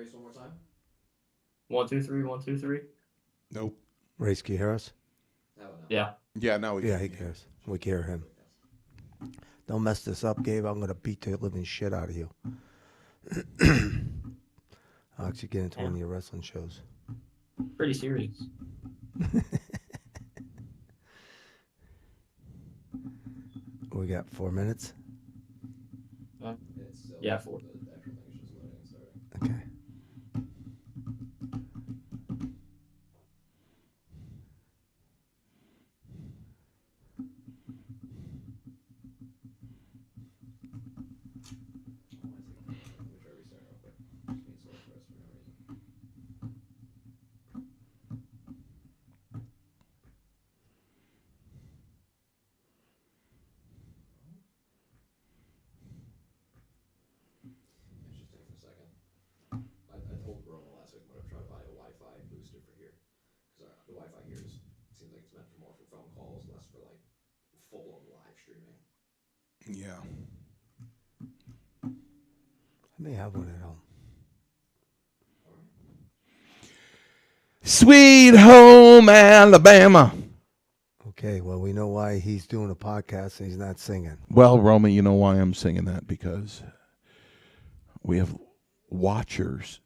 race one more time? 1, 2, 3, 1, 2, 3. Nope. Race, can you hear us? How about now? Yeah. Yeah, now we Yeah, can. he cares. We can hear him. Don't mess this up, Gabe. I'm going to beat the living shit out of you. I'll actually get into one of your wrestling shows. Pretty serious. We got 4 minutes. It's still, Yeah, 4. The actual thing is just loading and starting. Okay. Let me try restarting real quick. Just being slow for us for no reason. It's just taking a second. I told Roma last week I'm going to try to buy a Wi-Fi booster for here. Because the Wi-Fi here seems like it's meant for more for phone calls, less for like full-blown live streaming. Yeah. I may have one at home. Sweet home Alabama. Okay, well, we know why he's doing a podcast and he's not singing. Well, Roma, you know why I'm singing that? Because we have watchers.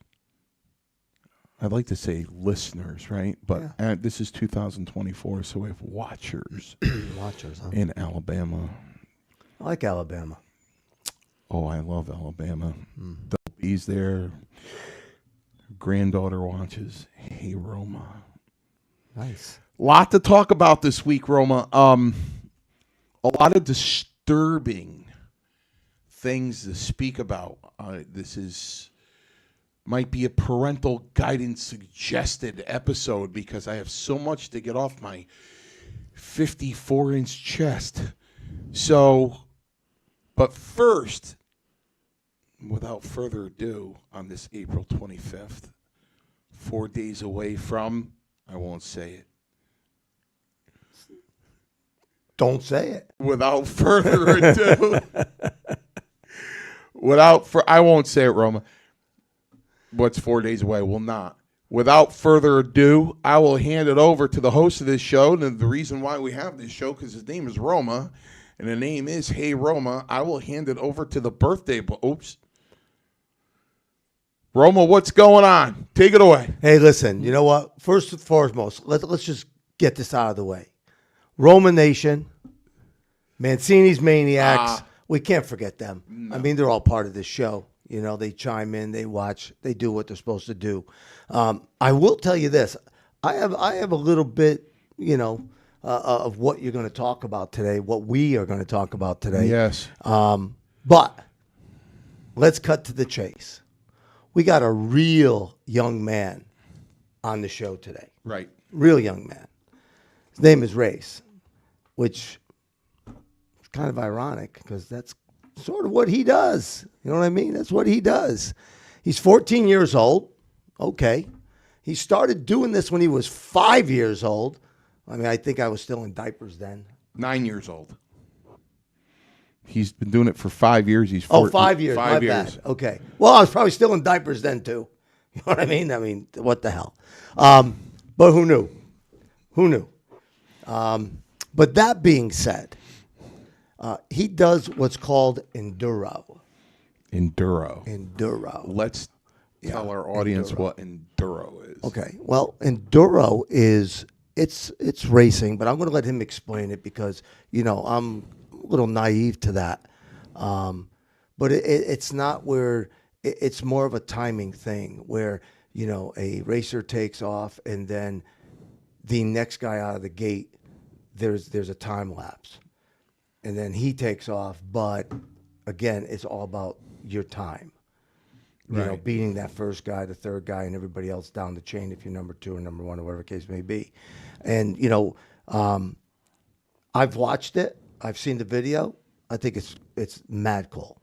I'd like to say listeners, right? But this is 2024, so we have watchers Watchers, huh? in Alabama. I like Alabama. Oh, I love Alabama. Double B's there. Granddaughter watches. Hey, Roma. Nice. Lot to talk about this week, Roma. A lot of disturbing things to speak about. This might be a parental guidance suggested episode because I have so much to get off my 54-inch chest. So, but first, without further ado, on this April 25th, 4 days away from, I won't say it. Don't say it. Without further ado, I won't say it, Roma. What's 4 days away? Will not. Without further ado, I will hand it over to the host of this show. And the reason why we have this show, because his name is Roma, and the name is Hey Roma. I will hand it over to the birthday. Oops. Roma, what's going on? Take it away. Hey, listen, you know what? First and foremost, let's just get this out of the way. Roman Nation, Mancini's Maniacs, we can't forget them. No. I mean, they're all part of this show. You know, they chime in, they watch, they do what they're supposed to do. I will tell you this. I have a little bit, of what you're going to talk about today, what we are going to talk about today. Yes. But let's cut to the chase. We got a real young man on the show today. Right. Real young man. His name is Race, which is kind of ironic because that's sort of what he does. You know what I mean? That's what he does. He's 14 years old. Okay. He started doing this when he was 5 years old. I mean, I think I was still in diapers then. 9 years old. He's been doing it for 5 years. He's 14. 5 years. 5 my years. Bad. Okay. Well, I was probably still in diapers then too. You know what I mean? I mean, what the hell? But who knew? Who knew? But that being said, he does what's called enduro. Enduro. Let's tell our audience what enduro is. Okay. Well, enduro is it's racing, but I'm going to let him explain it because I'm a little naive to that. But it's not where it's more of a timing thing where a racer takes off and then the next guy out of the gate there's a time lapse. And then he takes off, but again, it's all about your time. Beating that first guy, the third guy, and everybody else down the chain if you're number 2 or number 1 or whatever the case may be. And, I've watched it. I've seen the video. I think it's mad cool.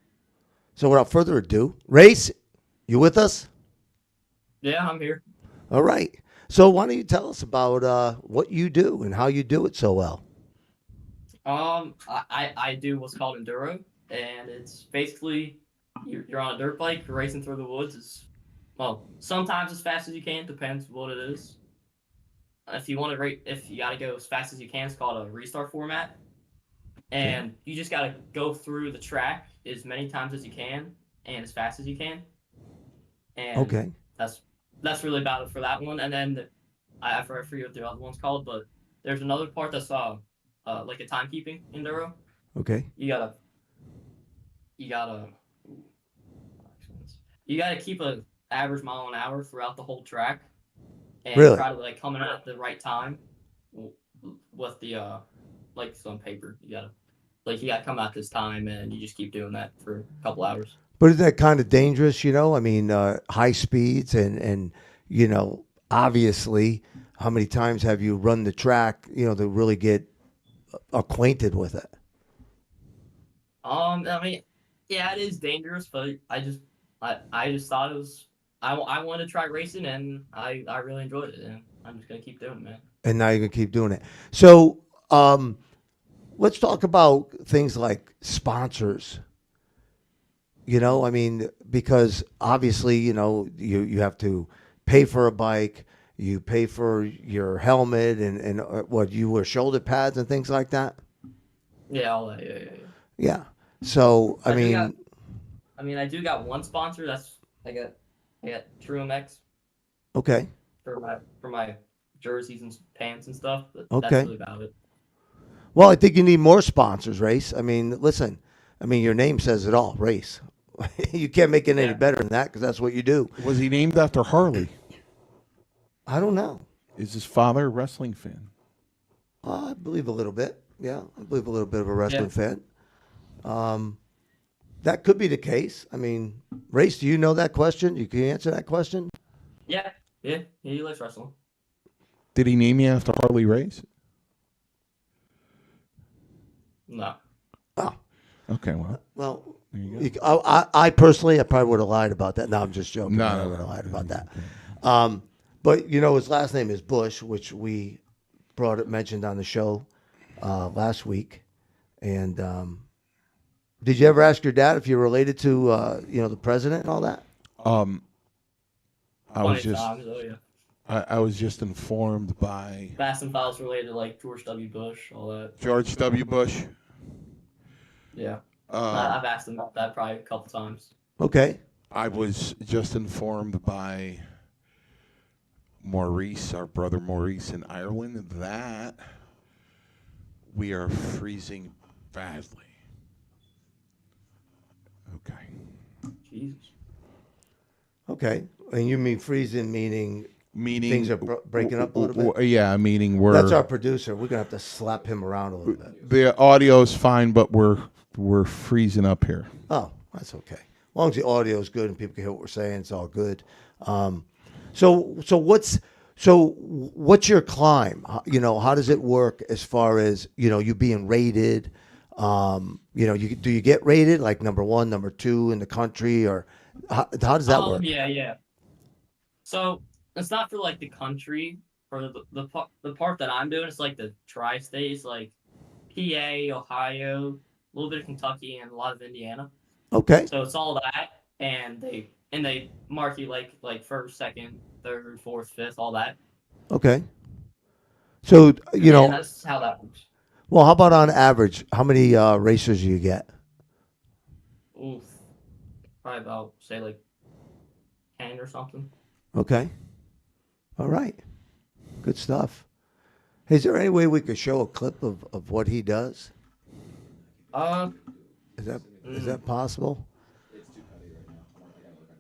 So without further ado, Race, you with us? Yeah, I'm here. All right. So why don't you tell us about what you do and how you do it so well? I do what's called enduro, and it's basically you're on a dirt bike, you're racing through the woods as well, sometimes as fast as you can, depends what it is. If you want to rate, if you got to go as fast as you can, it's called a restart format, and you just got to go through the track as many times as you can and as fast as you can. And Okay. that's really about it for that one. And then I forget what the other one's called, but there's another part that's like a timekeeping enduro. Okay. You gotta ooh, you gotta keep a average mile an hour throughout the whole track, and Really? try to like come in at the right time with the like it's on paper. You gotta come out this time, and you just keep doing that for a couple hours. But isn't that kind of dangerous, you know? I mean, high speeds and, you know, obviously, how many times have you run the track, you know, to really get acquainted with it? I mean, yeah, it is dangerous, but I just thought it was. I wanted to try racing, and I really enjoyed it, and I'm just gonna keep doing it, man. And now you're going to keep doing it. So let's talk about things like sponsors. You know, I mean, because obviously, you know, you have to pay for a bike, you pay for your helmet, and what, you wear shoulder pads and things like that? Yeah, all that. Yeah. Yeah. So, I mean, I do got one sponsor. That's I got True MX okay. for my jerseys and pants and stuff. But Okay. that's really about it. Well, I think you need more sponsors, Race. I mean, listen, I mean, your name says it all, Race. You can't make it any better than that because that's what you do. Was he named after Harley? I don't know. Is his father a wrestling fan? I believe a little bit. Yeah, I believe a little bit of a wrestling fan. That could be the case. I mean, Race, do you know that question? You can answer that question? Yeah, he likes wrestling. Did he name you after Harley Race? No. Oh, Okay, well, well, there you go. I personally, I probably would have lied about that. No, I'm just joking. No, I no, would have no. lied about that. But you know, his last name is Bush, which we mentioned on the show last week. And did you ever ask your dad if you're related to you know, the president and all that? I was Plenty of just times, oh yeah. I was just informed by Fast and Files related to like George W. Bush, all that. George W. Bush. Yeah. Um, I've asked him about that probably a couple times. Okay. I was just informed by Maurice, our brother Maurice in Ireland, that we are freezing badly. Okay. Jesus. Okay. And you mean freezing, meaning Meaning things are breaking up a little bit? Yeah, meaning we're That's our producer. We're going to have to slap him around a little bit. the audio's fine, but we're freezing up here. Oh, that's okay. As long as the audio is good and people can hear what we're saying, it's all good. So what's your climb? You know, how does it work as far as, you know, you being rated? You know, do you get rated like number 1, number 2 in the country, or how does that work? Yeah. So it's not for like the country or the part that I'm doing. It's like the tri-states, like PA, Ohio, a little bit of Kentucky, and a lot of Indiana. Okay. So it's all that, and they mark you like first, second, third, fourth, fifth, all that. Okay. So, you know, that's how that works. well, how about on average, how many racers do you get? Oof, probably about say like 10 or something. Okay. All right. Good stuff. Is there any way we could show a clip of what he does? Is that possible? It's too petty right now. I gotta work on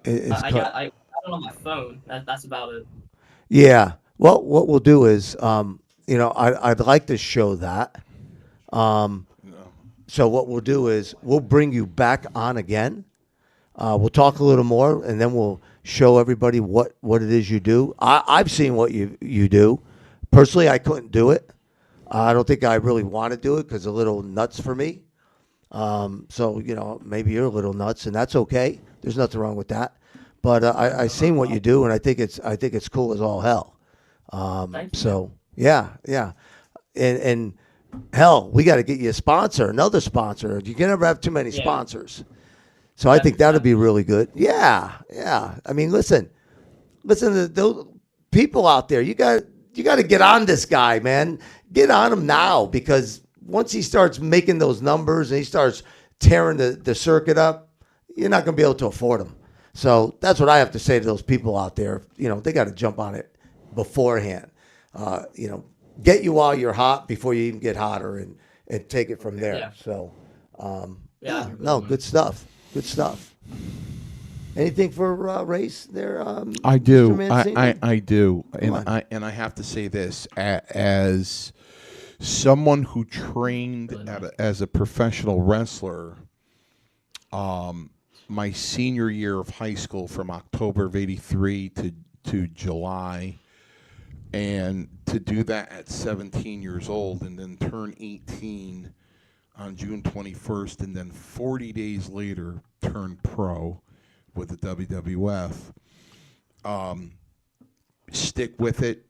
getting it not shot. I got it on my phone. That's about it. Yeah. Well, what we'll do is, you know, I'd like to show that. So what we'll do is we'll bring you back on again. We'll talk a little more, and then we'll show everybody what it is you do. I've seen what you do. Personally, I couldn't do it. I don't think I really want to do it because it's a little nuts for me. So, you know, maybe you're a little nuts, and that's okay. There's nothing wrong with that. But I seen what you do, and I think it's cool as all hell. Thank you. So yeah, and hell, we got to get you a sponsor, another sponsor. You can never have too many sponsors. So I think that'd be really good. Yeah, yeah. I mean, listen to those people out there. You got to get on this guy, man. Get on him now, because once he starts making those numbers and he starts tearing the circuit up, you're not going to be able to afford him. So that's what I have to say to those people out there. You know, they got to jump on it beforehand. You know, get you while you're hot before you even get hotter, and take it from there. Yeah. So, Yeah. no, good stuff. Good stuff. Anything for Race there? I do. Mr. Mancini? I do. Come on. And I have to say this as someone who trained as a professional wrestler, my senior year of high school, from October of '83 to July, and to do that at 17 years old, and then turn 18 on June 21st, and then 40 days later turn pro with the WWF. Stick with it.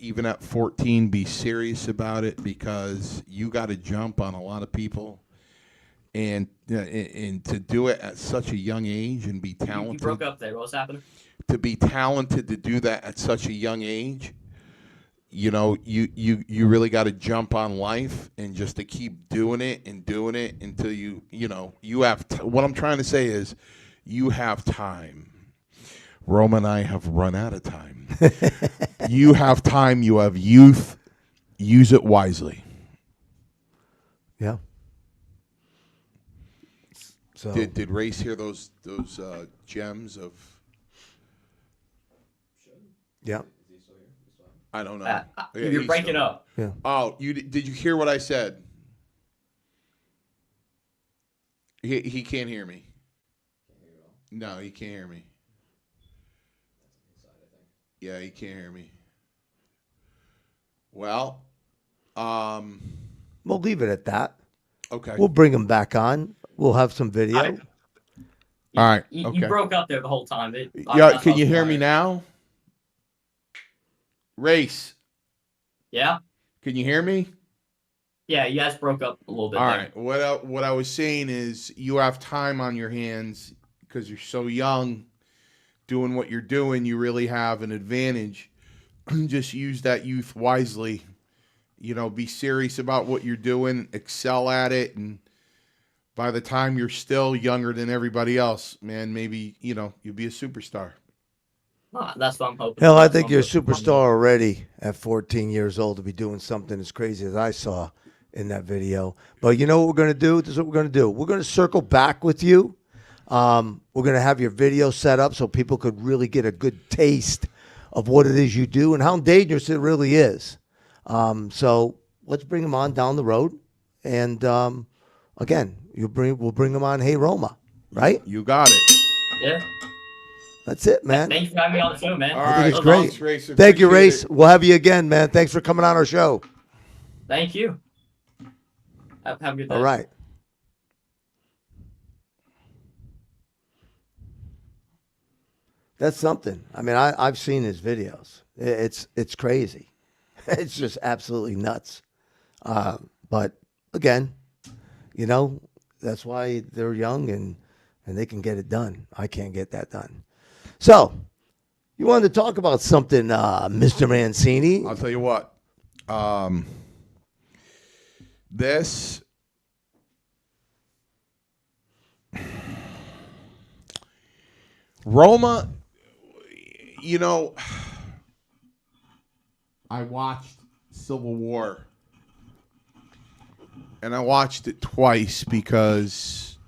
Even at 14, be serious about it, because you got to jump on a lot of people, and to do it at such a young age and be talented. You broke up there. What was happening? To be talented, to do that at such a young age, you know, you really got to jump on life, and just to keep doing it until you have what I'm trying to say is, you have time. Roma and I have run out of time. You have time. You have youth. Use it wisely. Yeah. So Did Race hear those gems of? yeah. I don't know. Yeah, he's you're breaking still- up. Yeah. Oh, did you hear what I said? He can't hear me. No, he can't hear me. Yeah, he can't hear me. Well, We'll leave it at that. okay. We'll bring him back on. We'll have some video. All right. You Okay. broke up there the whole time. Yeah, can you hear me now? Race, Yeah. can you hear me? Yeah, you guys broke up a little bit. All there. right. What I was saying is, you have time on your hands because you're so young. Doing what you're doing, you really have an advantage. Just use that youth wisely. You know, be serious about what you're doing, excel at it, and by the time you're still younger than everybody else, man, maybe, you'll be a superstar. That's what I'm hoping. Hell, I That's think what you're a I'm hoping. superstar already at 14 years old to be doing something as crazy as I saw in that video. But you know what we're going to do? This is what we're going to do. We're going to circle back with you. We're going to have your video set up so people could really get a good taste of what it is you do and how dangerous it really is. So let's bring them on down the road. And again, we'll bring them on Hey Roma, right? You got it. Yeah. That's it, man. Thank you for having me on the show, man. All I think right. it's great. Thanks, Racer. Thank you, Appreciate Race. it. We'll have you again, man. Thanks for coming on our show. Thank you. Have a good day. All right. That's something. I mean, I've seen his videos. It's crazy. It's just absolutely nuts. But again, that's why they're young and they can get it done. I can't get that done. So, you wanted to talk about something, Mr. Mancini? I'll tell you what. This Roma, I watched Civil War, and I watched it twice because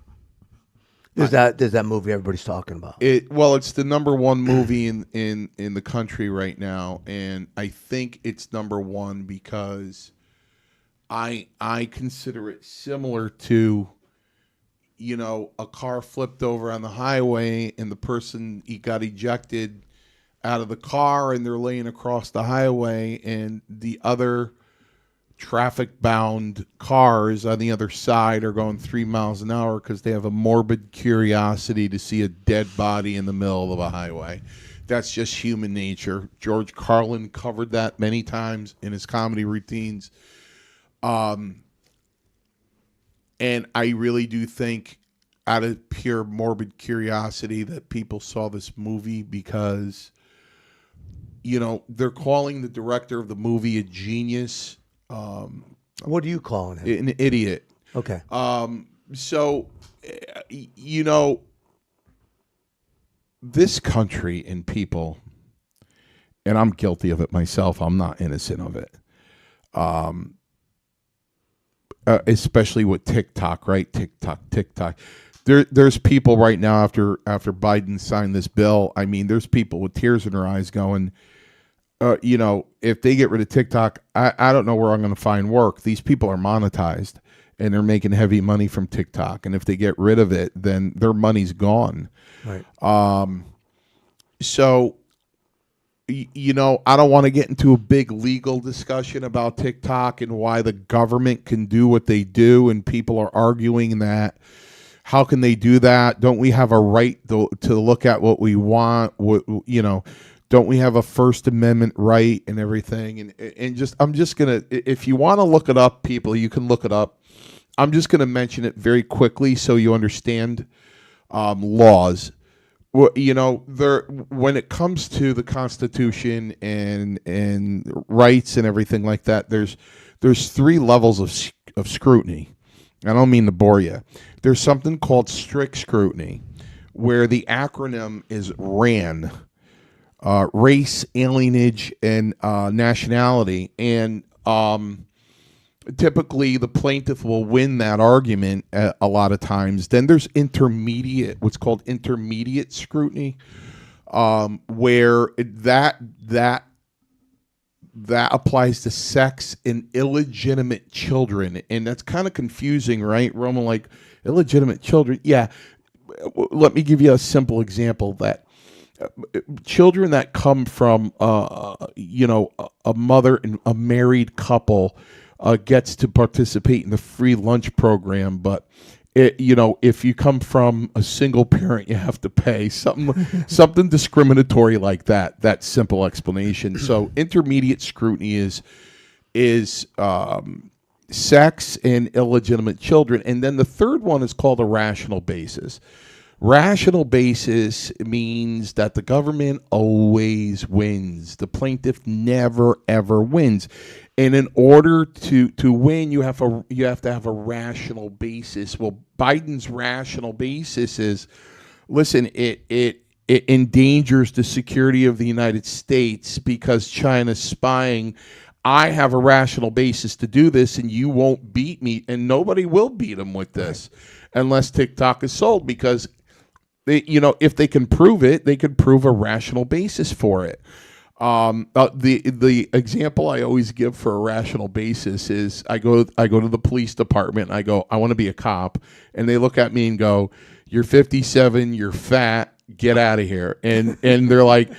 There's that movie everybody's talking about. it's the number one movie in the country right now, and I think it's number one because I consider it similar to a car flipped over on the highway and the person got ejected out of the car and they're laying across the highway, and the other traffic bound cars on the other side are going 3 miles an hour because they have a morbid curiosity to see a dead body in the middle of a highway. That's just human nature. George Carlin covered that many times in his comedy routines. And I really do think out of pure morbid curiosity that people saw this movie because, they're calling the director of the movie a genius, What are you calling him? an idiot. Okay. So, this country and people, and I'm guilty of it myself. I'm not innocent of it. Especially with TikTok, right? TikTok. There's people right now after Biden signed this bill. I mean, there's people with tears in their eyes going, if they get rid of TikTok, I don't know where I'm going to find work. These people are monetized and they're making heavy money from TikTok. And if they get rid of it, then their money's gone. Right. So, I don't want to get into a big legal discussion about TikTok and why the government can do what they do. And people are arguing that. How can they do that? Don't we have a right to look at what we want? Don't we have a First Amendment right and everything? And I'm just going to, if you want to look it up, people, you can look it up. I'm just going to mention it very quickly so you understand laws. Well, when it comes to the Constitution and rights and everything like that, there's 3 levels of scrutiny. I don't mean to bore you. There's something called strict scrutiny, where the acronym is RAN, race, alienage, and nationality. And typically the plaintiff will win that argument a lot of times. Then there's what's called intermediate scrutiny, where that applies to sex and illegitimate children. And that's kind of confusing, right, Roma? Like, illegitimate children. Yeah. Let me give you a simple example that children that come from, a mother and a married couple gets to participate in the free lunch program, but if you come from a single parent, you have to pay something discriminatory like that. That simple explanation. So intermediate scrutiny is sex and illegitimate children, and then the third one is called a rational basis. Rational basis means that the government always wins. The plaintiff never ever wins. And in order to win, you have to have a rational basis. Well, Biden's rational basis is, listen, it endangers the security of the United States because China's spying. I have a rational basis to do this, and you won't beat me, and nobody will beat him with this unless TikTok is sold, because if they can prove it, they could prove a rational basis for it. The example I always give for a rational basis is I go to the police department and I go, I want to be a cop, and they look at me and go, "You're 57, you're fat, get out of here," and they're like,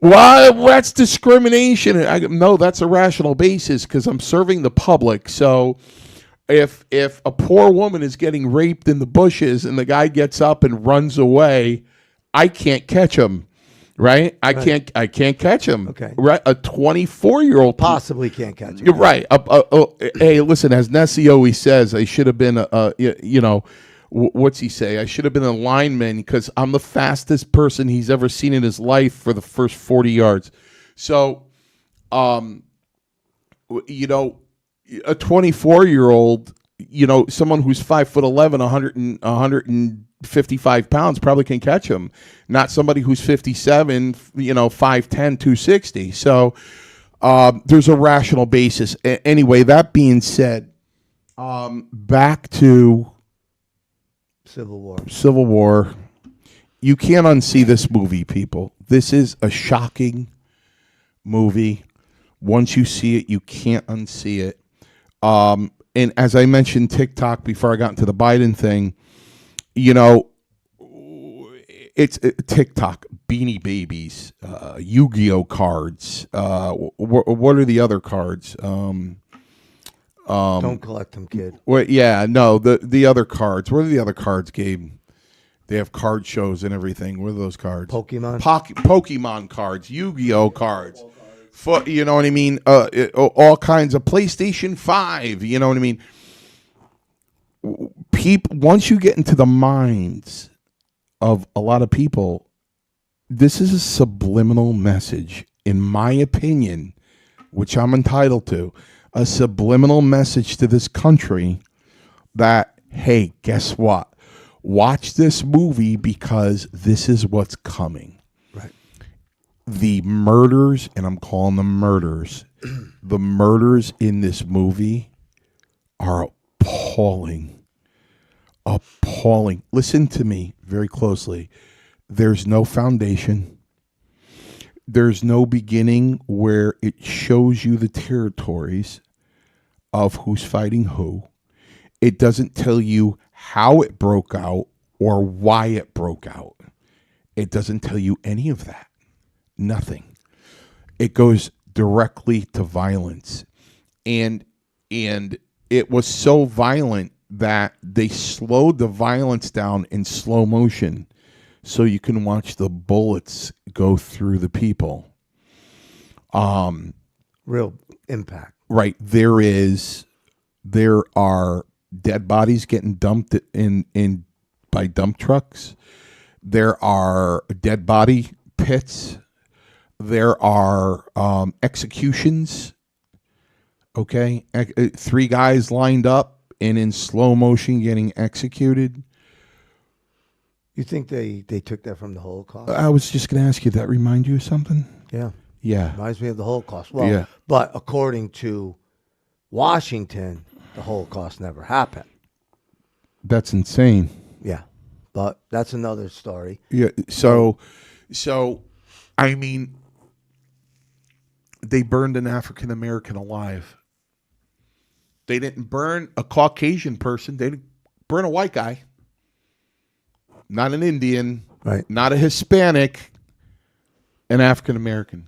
"Why? That's discrimination." And I go, "No, that's a rational basis because I'm serving the public." So if a poor woman is getting raped in the bushes and the guy gets up and runs away, I can't catch him. Right? I can't catch him. Okay. Right? A 24-year-old possibly can't catch him. You're right. Hey, listen, as Nessie always says, I should have been what's he say? I should have been a lineman because I'm the fastest person he's ever seen in his life for the first 40 yards. So, a 24-year-old, someone who's 5'11", 155 pounds probably can catch him. Not somebody who's 57, 5'10", 260. So there's a rational basis. Anyway, that being said, back to Civil War. You can't unsee this movie, people. This is a shocking movie. Once you see it, you can't unsee it. And as I mentioned TikTok before I got into the Biden thing, it's TikTok, Beanie Babies, Yu-Gi-Oh cards. What are the other cards? Don't collect them, kid. Well, yeah, no, the other cards. What are the other cards, Gabe? They have card shows and everything. What are those cards? Pokemon. Pokemon cards, Yu-Gi-Oh cards. You know what I mean? All kinds of PlayStation 5. You know what I mean? once you get into the minds of a lot of people, this is a subliminal message, in my opinion, which I'm entitled to, a subliminal message to this country that, hey, guess what? Watch this movie because this is what's coming. Right. The murders, and I'm calling them murders, the murders in this movie are appalling. Appalling. Listen to me very closely. There's no foundation. There's no beginning where it shows you the territories of who's fighting who. It doesn't tell you how it broke out or why it broke out. It doesn't tell you any of that. Nothing. It goes directly to violence. And it was so violent that they slowed the violence down in slow motion so you can watch the bullets go through the people. Real impact. Right. There are dead bodies getting dumped in by dump trucks. There are dead body pits. There are executions. Okay. 3 guys lined up and in slow motion getting executed. You think they took that from the Holocaust? I was just going to ask you, that remind you of something? Yeah. Yeah. Reminds me of the Holocaust. Well, Yeah. But according to Washington, the Holocaust never happened. That's insane. Yeah. But that's another story. Yeah. So I mean, they burned an African American alive. They didn't burn a Caucasian person. They didn't burn a white guy. Not an Indian. Right. Not a Hispanic. An African American.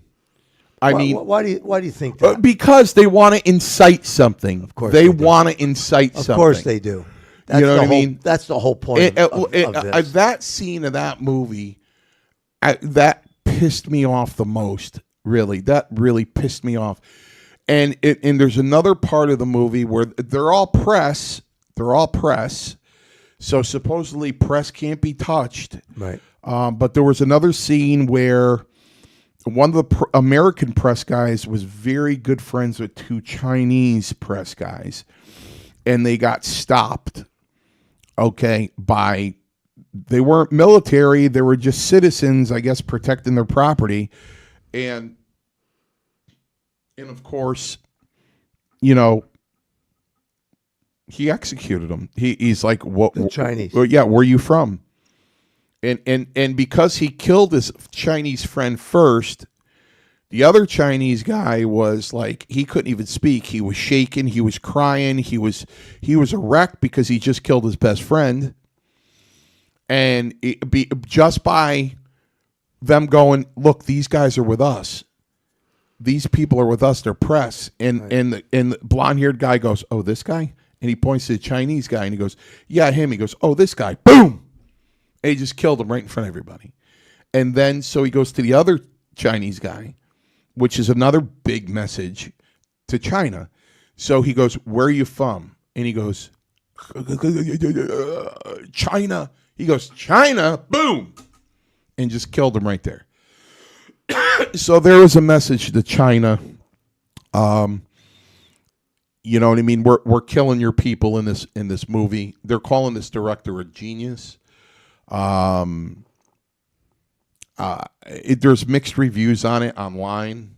I mean, why do you think that? because they want to incite something. Of course they they do. want to incite something. Of course they do. That's You know the what I whole, mean? That's the whole point of this. That scene of that movie, that pissed me off the most. Really, that really pissed me off. And there's another part of the movie where they're all press. They're all press. So supposedly press can't be touched. Right. But there was another scene where one of the American press guys was very good friends with 2 Chinese press guys. And they got stopped. Okay, they weren't military, they were just citizens, I guess, protecting their property. And of course, you know, he executed them. He's like, what? The Chinese. Well, yeah, where are you from? And because he killed his Chinese friend first, the other Chinese guy was like, he couldn't even speak. He was shaking. He was crying. He was a wreck because he just killed his best friend. And just by them going, look, these guys are with us. These people are with us. They're press. And the blonde-haired guy goes, oh, this guy? And he points to the Chinese guy and he goes, yeah, him. He goes, oh, this guy. Boom! And he just killed him right in front of everybody. And then so he goes to the other Chinese guy, which is another big message to China. So he goes, where are you from? And he goes, China. He goes, China, boom, and just killed him right there. So there was a message to China. You know what I mean? We're killing your people in this movie. They're calling this director a genius. There's mixed reviews on it online.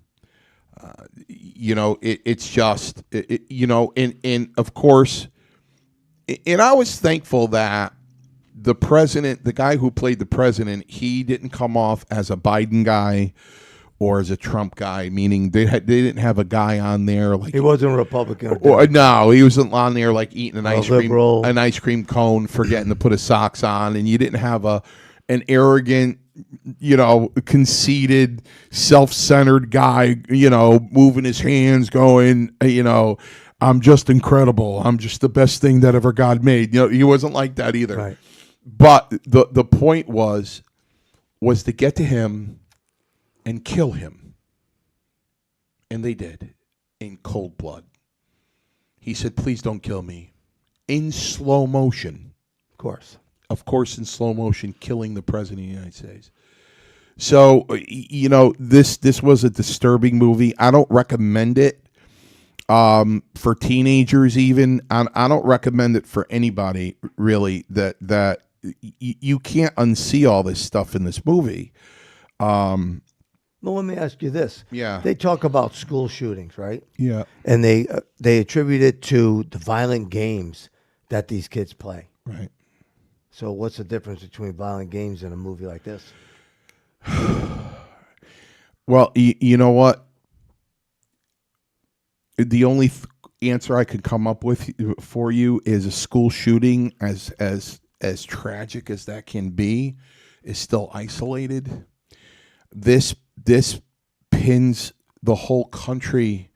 You know, it's just, you know, and of course, and I was thankful that the president, the guy who played the president, he didn't come off as a Biden guy or as a Trump guy, meaning they didn't have a guy on there like He wasn't a Republican. no, he wasn't on there like eating an ice liberal. cream cone, forgetting to put his socks on, and you didn't have an arrogant, you know, conceited, self-centered guy, you know, moving his hands, going, you know, I'm just incredible. I'm just the best thing that ever God made. You know, he wasn't like that either. Right. But the point was to get to him and kill him. And they did in cold blood. He said, please don't kill me. in slow motion. Of course. Of course, in slow motion, killing the president of the United States. So, this was a disturbing movie. I don't recommend it for teenagers even. I don't recommend it for anybody, really, that you can't unsee all this stuff in this movie. Well, let me ask you this. Yeah. They talk about school shootings, right? Yeah. And they attribute it to the violent games that these kids play. Right. So what's the difference between violent games and a movie like this? Well, you know what? The only answer I could come up with for you is a school shooting, as tragic as that can be, is still isolated. This pins the whole country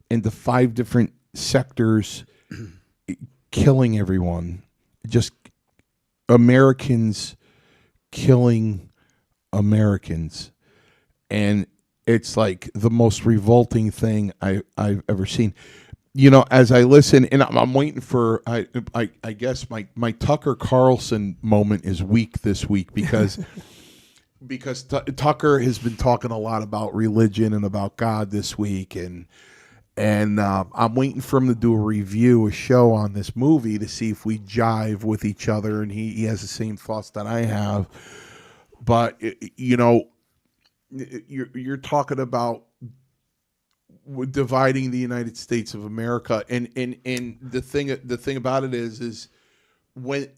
into 5 different sectors, killing everyone. Just Americans killing Americans. And it's like the most revolting thing I've ever seen. As I listen, and I'm waiting for, I guess my Tucker Carlson moment is weak this week because Tucker has been talking a lot about religion and about God this week, and I'm waiting for him to do a show on this movie to see if we jive with each other, and he has the same thoughts that I have. But you're talking about dividing the United States of America, and the thing about it is when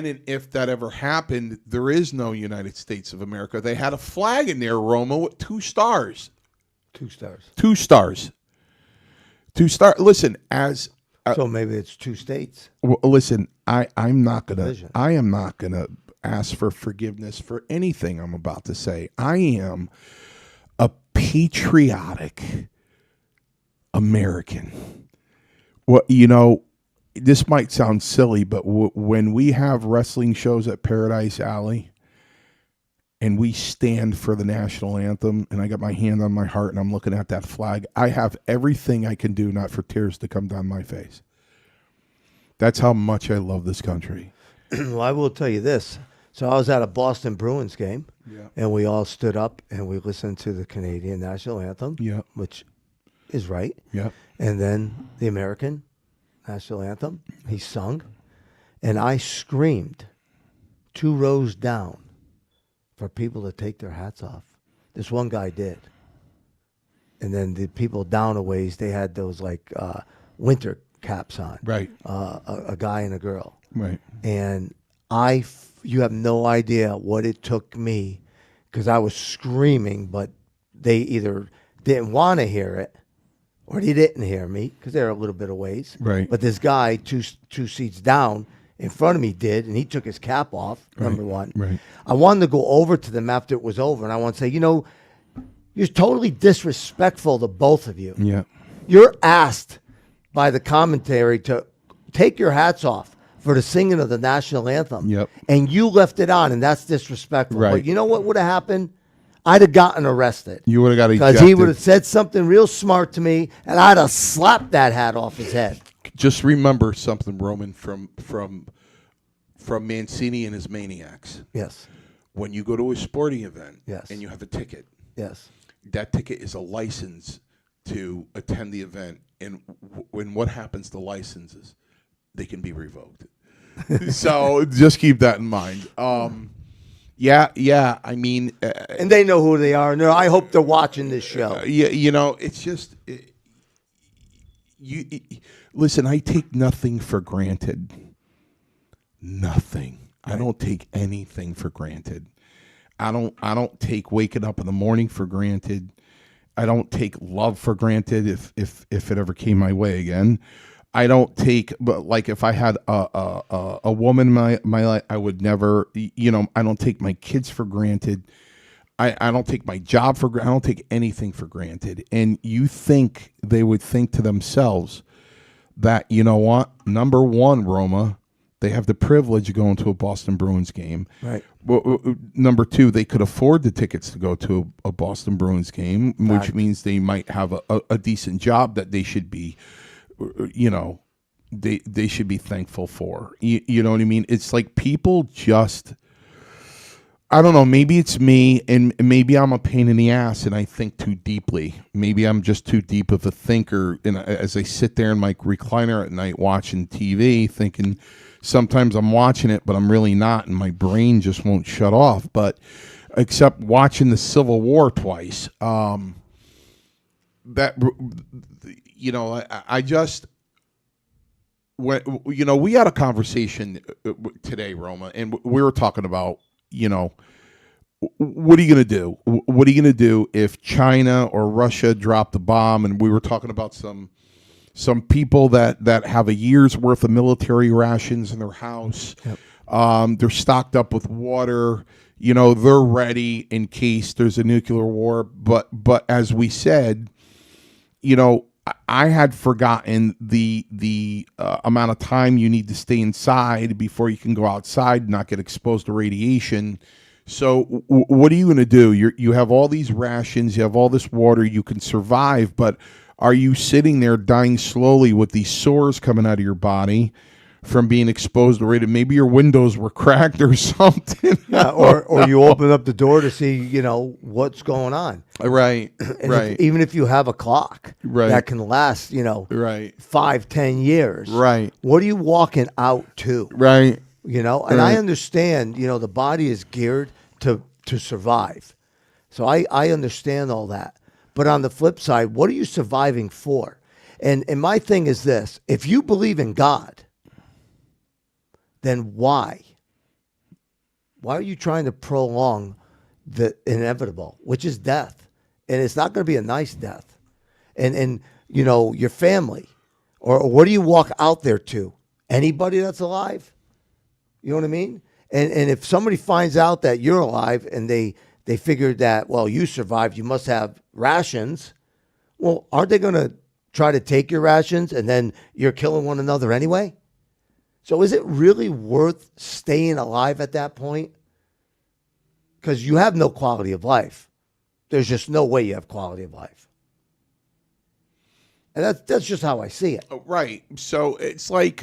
and if that ever happened, there is no United States of America. They had a flag in there, Roma, with 2 stars. 2 stars. 2 stars. 2 star. Listen, So maybe it's 2 states. listen, I'm not gonna. Division. I am not gonna ask for forgiveness for anything I'm about to say. I am a patriotic American. Well, this might sound silly, but when we have wrestling shows at Paradise Alley and we stand for the national anthem, and I got my hand on my heart and I'm looking at that flag, I have everything I can do not for tears to come down my face. That's how much I love this country. Well, I will tell you this. So I was at a Boston Bruins game, and we all stood up and we listened to the Canadian national anthem, which is right. Yeah. And then the American national anthem, he sung, and I screamed 2 rows down for people to take their hats off. This one guy did. And then the people down a ways, they had those winter caps on. Right. A guy and a girl. Right. And you have no idea what it took me, because I was screaming, but they either didn't want to hear it or they didn't hear me because they're a little bit of ways. Right. But this guy two seats down in front of me did, and he took his cap off, number one. Right. I wanted to go over to them after it was over, and I want to say, you're totally disrespectful to both of you. Yeah. You're asked by the commentary to take your hats off for the singing of the national anthem. Yep. And you left it on, and that's disrespectful. Right. But you know what would have happened? I'd have gotten arrested. You would have got ejected. Because he would have said something real smart to me, and I'd have slapped that hat off his head. Just remember something, Roman, from Mancini and his Maniacs. Yes. When you go to a sporting event, Yes. and you have a ticket, Yes. that ticket is a license to attend the event. And when what happens to licenses, they can be revoked. So just keep that in mind. Yeah. I mean, And they know who they are. And I hope they're watching this show. it's just listen. I take nothing for granted. Nothing. Right. I don't take anything for granted. I don't take waking up in the morning for granted. I don't take love for granted if it ever came my way again. I don't take, but like if I had a woman in my life, I would never, I don't take my kids for granted. I don't take my job for granted. I don't take anything for granted. And you think they would think to themselves that, you know what? Number one, Roma, they have the privilege of going to a Boston Bruins game. Right. Well, number two, they could afford the tickets to go to a Boston Bruins game, which means they might have a decent job that they should be, they should be thankful for. You know what I mean? It's like people just, I don't know, maybe it's me, and maybe I'm a pain in the ass and I think too deeply. Maybe I'm just too deep of a thinker, and as I sit there in my recliner at night watching TV, thinking sometimes I'm watching it, but I'm really not, and my brain just won't shut off. But except watching the Civil War twice, that, you know, I just, when, you know, we had a conversation today, Roma, and we were talking about, you know, what are you going to do? What are you going to do if China or Russia drop the bomb? And we were talking about some people that have a year's worth of military rations in their house. Yep. They're stocked up with water. You know, they're ready in case there's a nuclear war. But as we said, you know, I had forgotten the amount of time you need to stay inside before you can go outside and not get exposed to radiation. So what are you going to do? You have all these rations, you have all this water, you can survive, but are you sitting there dying slowly with these sores coming out of your body from being exposed to radiation? Maybe your windows were cracked or something. Yeah, or you open up the door to see, you know, what's going on. Right, and right. Even if you have a clock that can last, you know, 5-10 years. Right. What are you walking out to? Right. You know, and I understand, you know, the body is geared to survive. So I understand all that. But on the flip side, what are you surviving for? And my thing is this: if you believe in God, then why? Why are you trying to prolong the inevitable, which is death? And it's not going to be a nice death. And you know, your family, or what do you walk out there to? Anybody that's alive? You know what I mean? And if somebody finds out that you're alive and they figured that, well, you survived, you must have rations. Well, aren't they going to try to take your rations and then you're killing one another anyway? So is it really worth staying alive at that point? Because you have no quality of life. There's just no way you have quality of life. And that's just how I see it. Right. So it's like,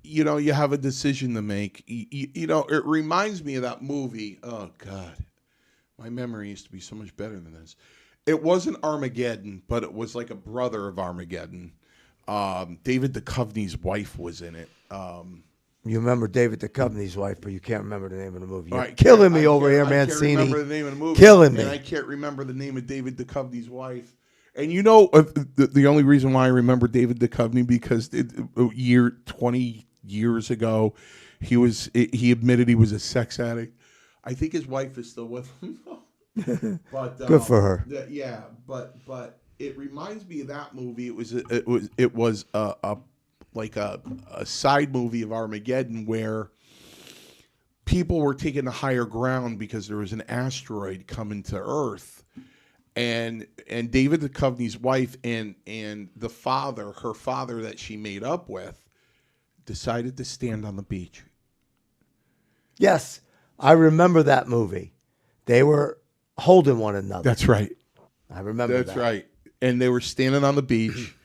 you know, you have a decision to make. You know, it reminds me of that movie. Oh, God. My memory used to be so much better than this. It wasn't Armageddon, but it was like a brother of Armageddon. David Duchovny's wife was in it. You remember David Duchovny's wife, but you can't remember the name of the movie. You're killing me over here, Mancini. I can't remember the name of the movie. Killing me. And I can't remember the name of David Duchovny's wife. And you know, the only reason why I remember David Duchovny, because 20 years ago, he admitted he was a sex addict. I think his wife is still with him. But good for her. Yeah, but it reminds me of that movie. It was like a side movie of Armageddon where people were taking the higher ground because there was an asteroid coming to Earth. And David Duchovny's wife and her father that she made up with, decided to stand on the beach. Yes, I remember that movie. They were holding one another. That's right. I remember that. That's right. And they were standing on the beach,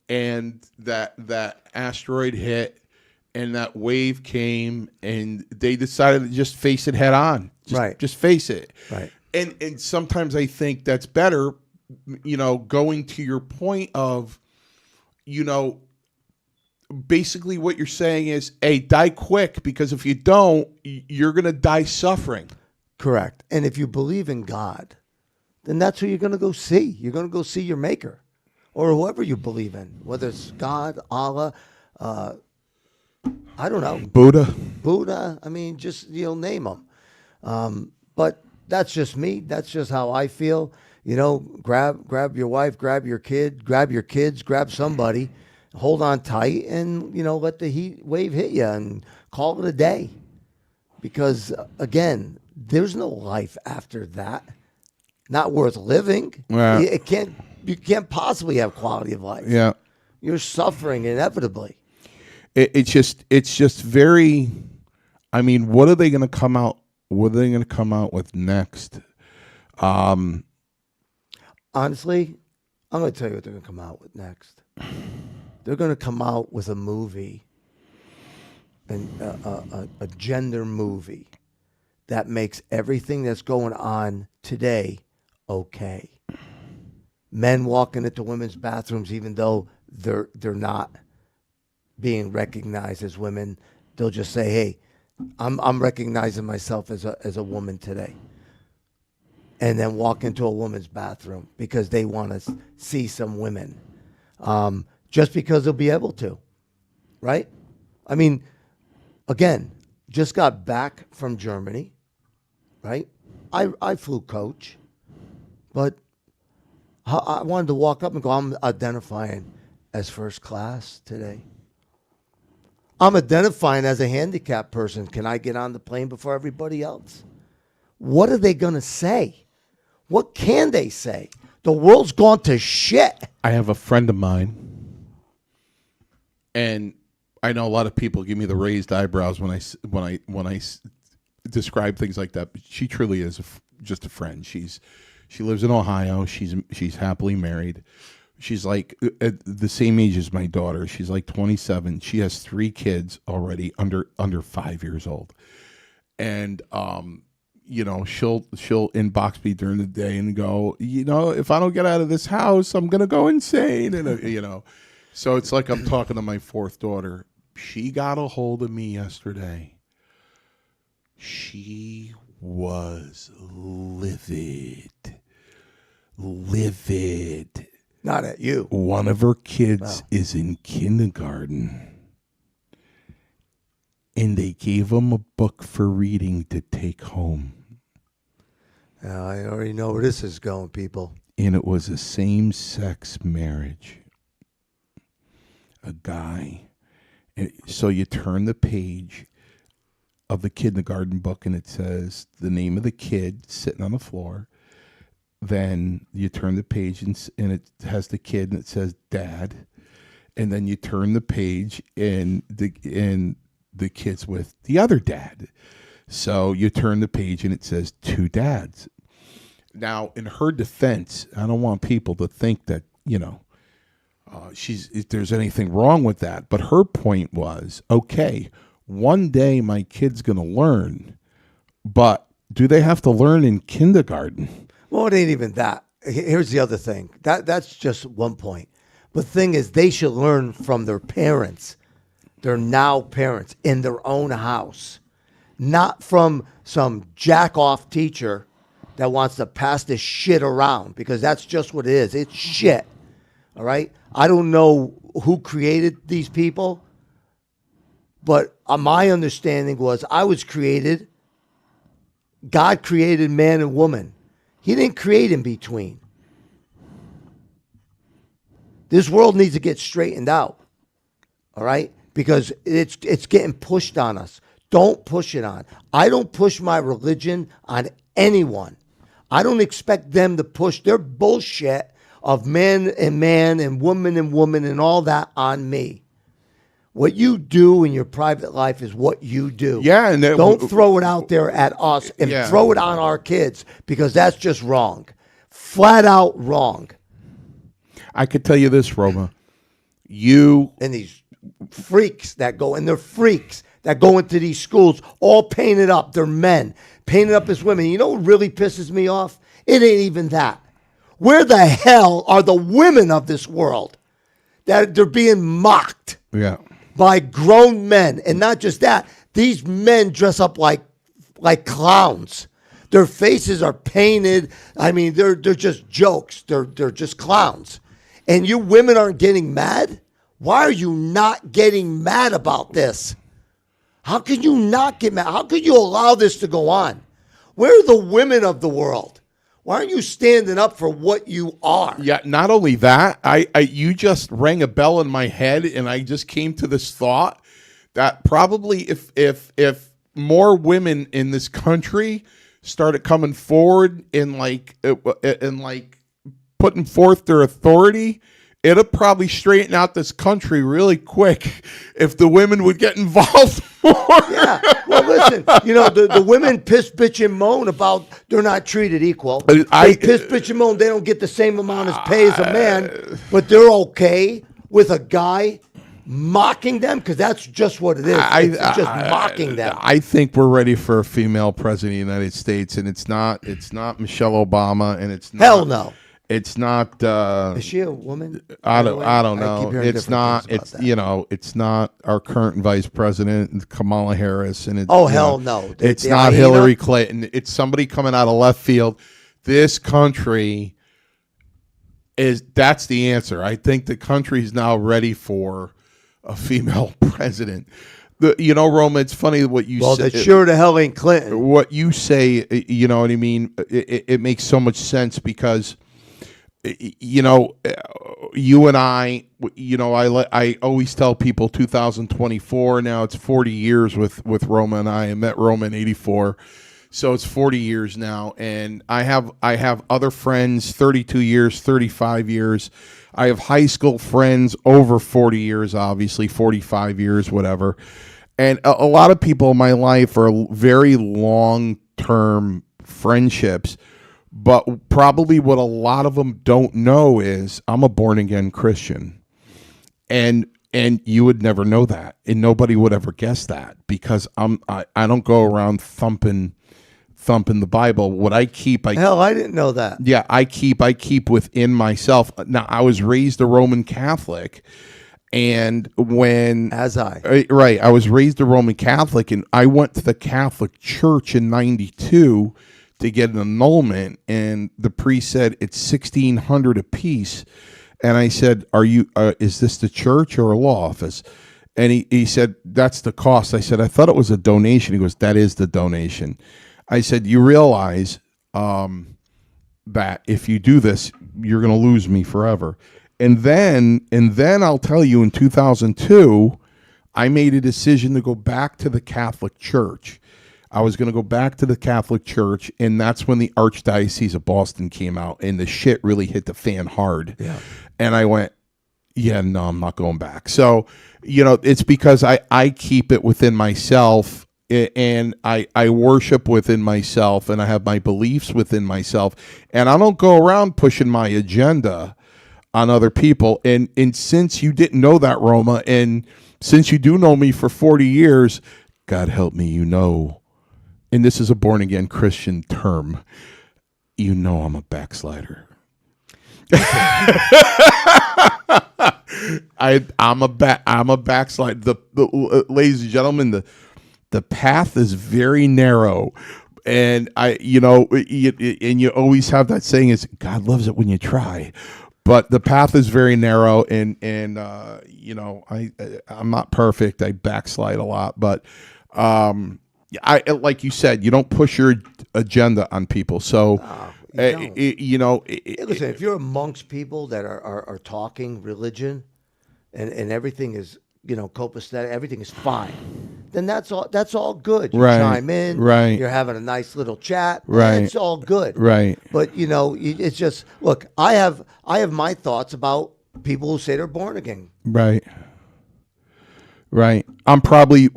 and that asteroid hit, and that wave came, and they decided to just face it head on. Just face it. Right. And sometimes I think that's better, you know, going to your point of, you know, basically what you're saying is, hey, die quick, because if you don't, you're going to die suffering. Correct. And if you believe in God, then that's who you're going to go see. You're going to go see your maker or whoever you believe in, whether it's God, Allah, I don't know. Buddha. I mean, just, you know, name them. But that's just me. That's just how I feel. You know, grab your wife, grab your kid, grab your kids, grab somebody, hold on tight, and, you know, let the heat wave hit you and call it a day. Because, again, there's no life after that. Not worth living. Yeah. You can't possibly have quality of life. Yeah. You're suffering inevitably. It's just very, I mean, what are they going to come out? What are they going to come out with next? Honestly, I'm going to tell you what they're going to come out with next. they're going to come out with a movie, and a gender movie that makes everything that's going on today okay. Men walking into women's bathrooms, even though they're not being recognized as women, they'll just say, "Hey, I'm recognizing myself as a woman today," and then walk into a woman's bathroom because they want to see some women, just because they'll be able to, right? I mean, again, just got back from Germany, right? I flew coach, but I wanted to walk up and go, I'm identifying as first class today. I'm identifying as a handicapped person. Can I get on the plane before everybody else? What are they going to say? What can they say? The world's gone to shit. I have a friend of mine, and I know a lot of people give me the raised eyebrows when I describe things like that. But she truly is just a friend. She lives in Ohio. She's happily married. She's like at the same age as my daughter. She's like 27. She has 3 kids already under 5 years old, and she'll inbox me during the day and go, if I don't get out of this house, I'm gonna go insane, and so it's like I'm talking to my 4th daughter. She got a hold of me yesterday. She was livid. Not at you. One of her kids is in kindergarten, and they gave him a book for reading to take home. I already know where this is going, people. And it was a same-sex marriage. A guy. So you turn the page of the kindergarten book, and it says the name of the kid sitting on the floor. Then you turn the page, and it has the kid, and it says dad. And then you turn the page, and the kid's with the other dad. So you turn the page, and it says 2 dads. Now, in her defense, I don't want people to think that, if there's anything wrong with that. But her point was, okay, one day my kid's going to learn, but do they have to learn in kindergarten? Well, it ain't even that. Here's the other thing. That's just one point. But the thing is, they should learn from their parents. They're now parents in their own house, not from some jack-off teacher that wants to pass this shit around, because that's just what it is. It's shit. All right? I don't know who created these people, but my understanding was God created man and woman. He didn't create in between. This world needs to get straightened out. All right? Because it's getting pushed on us. Don't push it on. I don't push my religion on anyone. I don't expect them to push their bullshit of man and woman and all that on me. What you do in your private life is what you do. Yeah, and don't throw it out there at us and throw it on our kids, because that's just wrong. Flat out wrong. I could tell you this, Roma. You and these freaks that go, and they're freaks that go into these schools all painted up. They're men painted up as women. You know what really pisses me off? It ain't even that. Where the hell are the women of this world that they're being mocked? Yeah. By grown men. And not just that, these men dress up like clowns. Their faces are painted. I mean, they're just jokes. They're just clowns. And you women aren't getting mad? Why are you not getting mad about this? How can you not get mad? How could you allow this to go on? Where are the women of the world? Why aren't you standing up for what you are? Yeah, not only that, you just rang a bell in my head, and I just came to this thought that probably if more women in this country started coming forward and putting forth their authority, it'll probably straighten out this country really quick if the women would get involved more. Yeah. Well, listen, the women piss, bitch, and moan about they're not treated equal. They piss, bitch, and moan they don't get the same amount of pay as a man, but they're okay. with a guy mocking them? Because that's just what it is. It's just mocking them. I think we're ready for a female president of the United States, and it's not Michelle Obama, and it's not, Hell no. It's not. Is she a woman? I don't know. keep hearing It's different not. things about It's that. It's not our current vice president Kamala Harris, and it's Oh, hell no. It's The not hyena? Hillary Clinton. It's somebody coming out of left field. This country that's the answer. I think the country is now ready for a female president. Roma, it's funny what you Well, say. that sure the hell ain't Clinton. What you say, you know what I mean? It makes so much sense because, you and I always tell people 2024. Now it's 40 years with Roma and I met Roma in 84. So it's 40 years now, and I have other friends, 32 years, 35 years. I have high school friends over 40 years, obviously 45 years, whatever. And a lot of people in my life are very long-term friendships, but probably what a lot of them don't know is I'm a born-again Christian, and you would never know that, and nobody would ever guess that because I don't go around thumping the Bible. What I keep, Hell, I didn't know that. yeah, I keep within myself. Now, I was raised a Roman Catholic, and I was raised a Roman Catholic, and I went to the Catholic Church in '92 to get an annulment, and the priest said it's $1,600 a piece, and I said, "Are you? Is this the church or a law office?" And he said, "That's the cost." I said, "I thought it was a donation." He goes, "That is the donation." I said, "You realize that if you do this, you're going to lose me forever." And then I'll tell you, in 2002, I made a decision to go back to the Catholic Church. I was going to go back to the Catholic Church, and that's when the Archdiocese of Boston came out, and the shit really hit the fan hard. Yeah. And I went, yeah, no, I'm not going back. So, it's because I keep it within myself, and I worship within myself, and I have my beliefs within myself, and I don't go around pushing my agenda on other people. And since you didn't know that, Roma, and since you do know me for 40 years, God help me, and this is a born-again Christian term, I'm a backslider. I'm a backslider. The ladies and gentlemen, the path is very narrow, and and you always have that saying is God loves it when you try, but the path is very narrow, and I'm not perfect. I backslide a lot, but I like you said, you don't push your agenda on people. So Listen, if you're amongst people that are talking religion, and everything is copacetic, everything is fine, then that's all good. You chime in, right? You're having a nice little chat, right? It's all good, right? But it's just look. I have my thoughts about people who say they're born again, right? I'm probably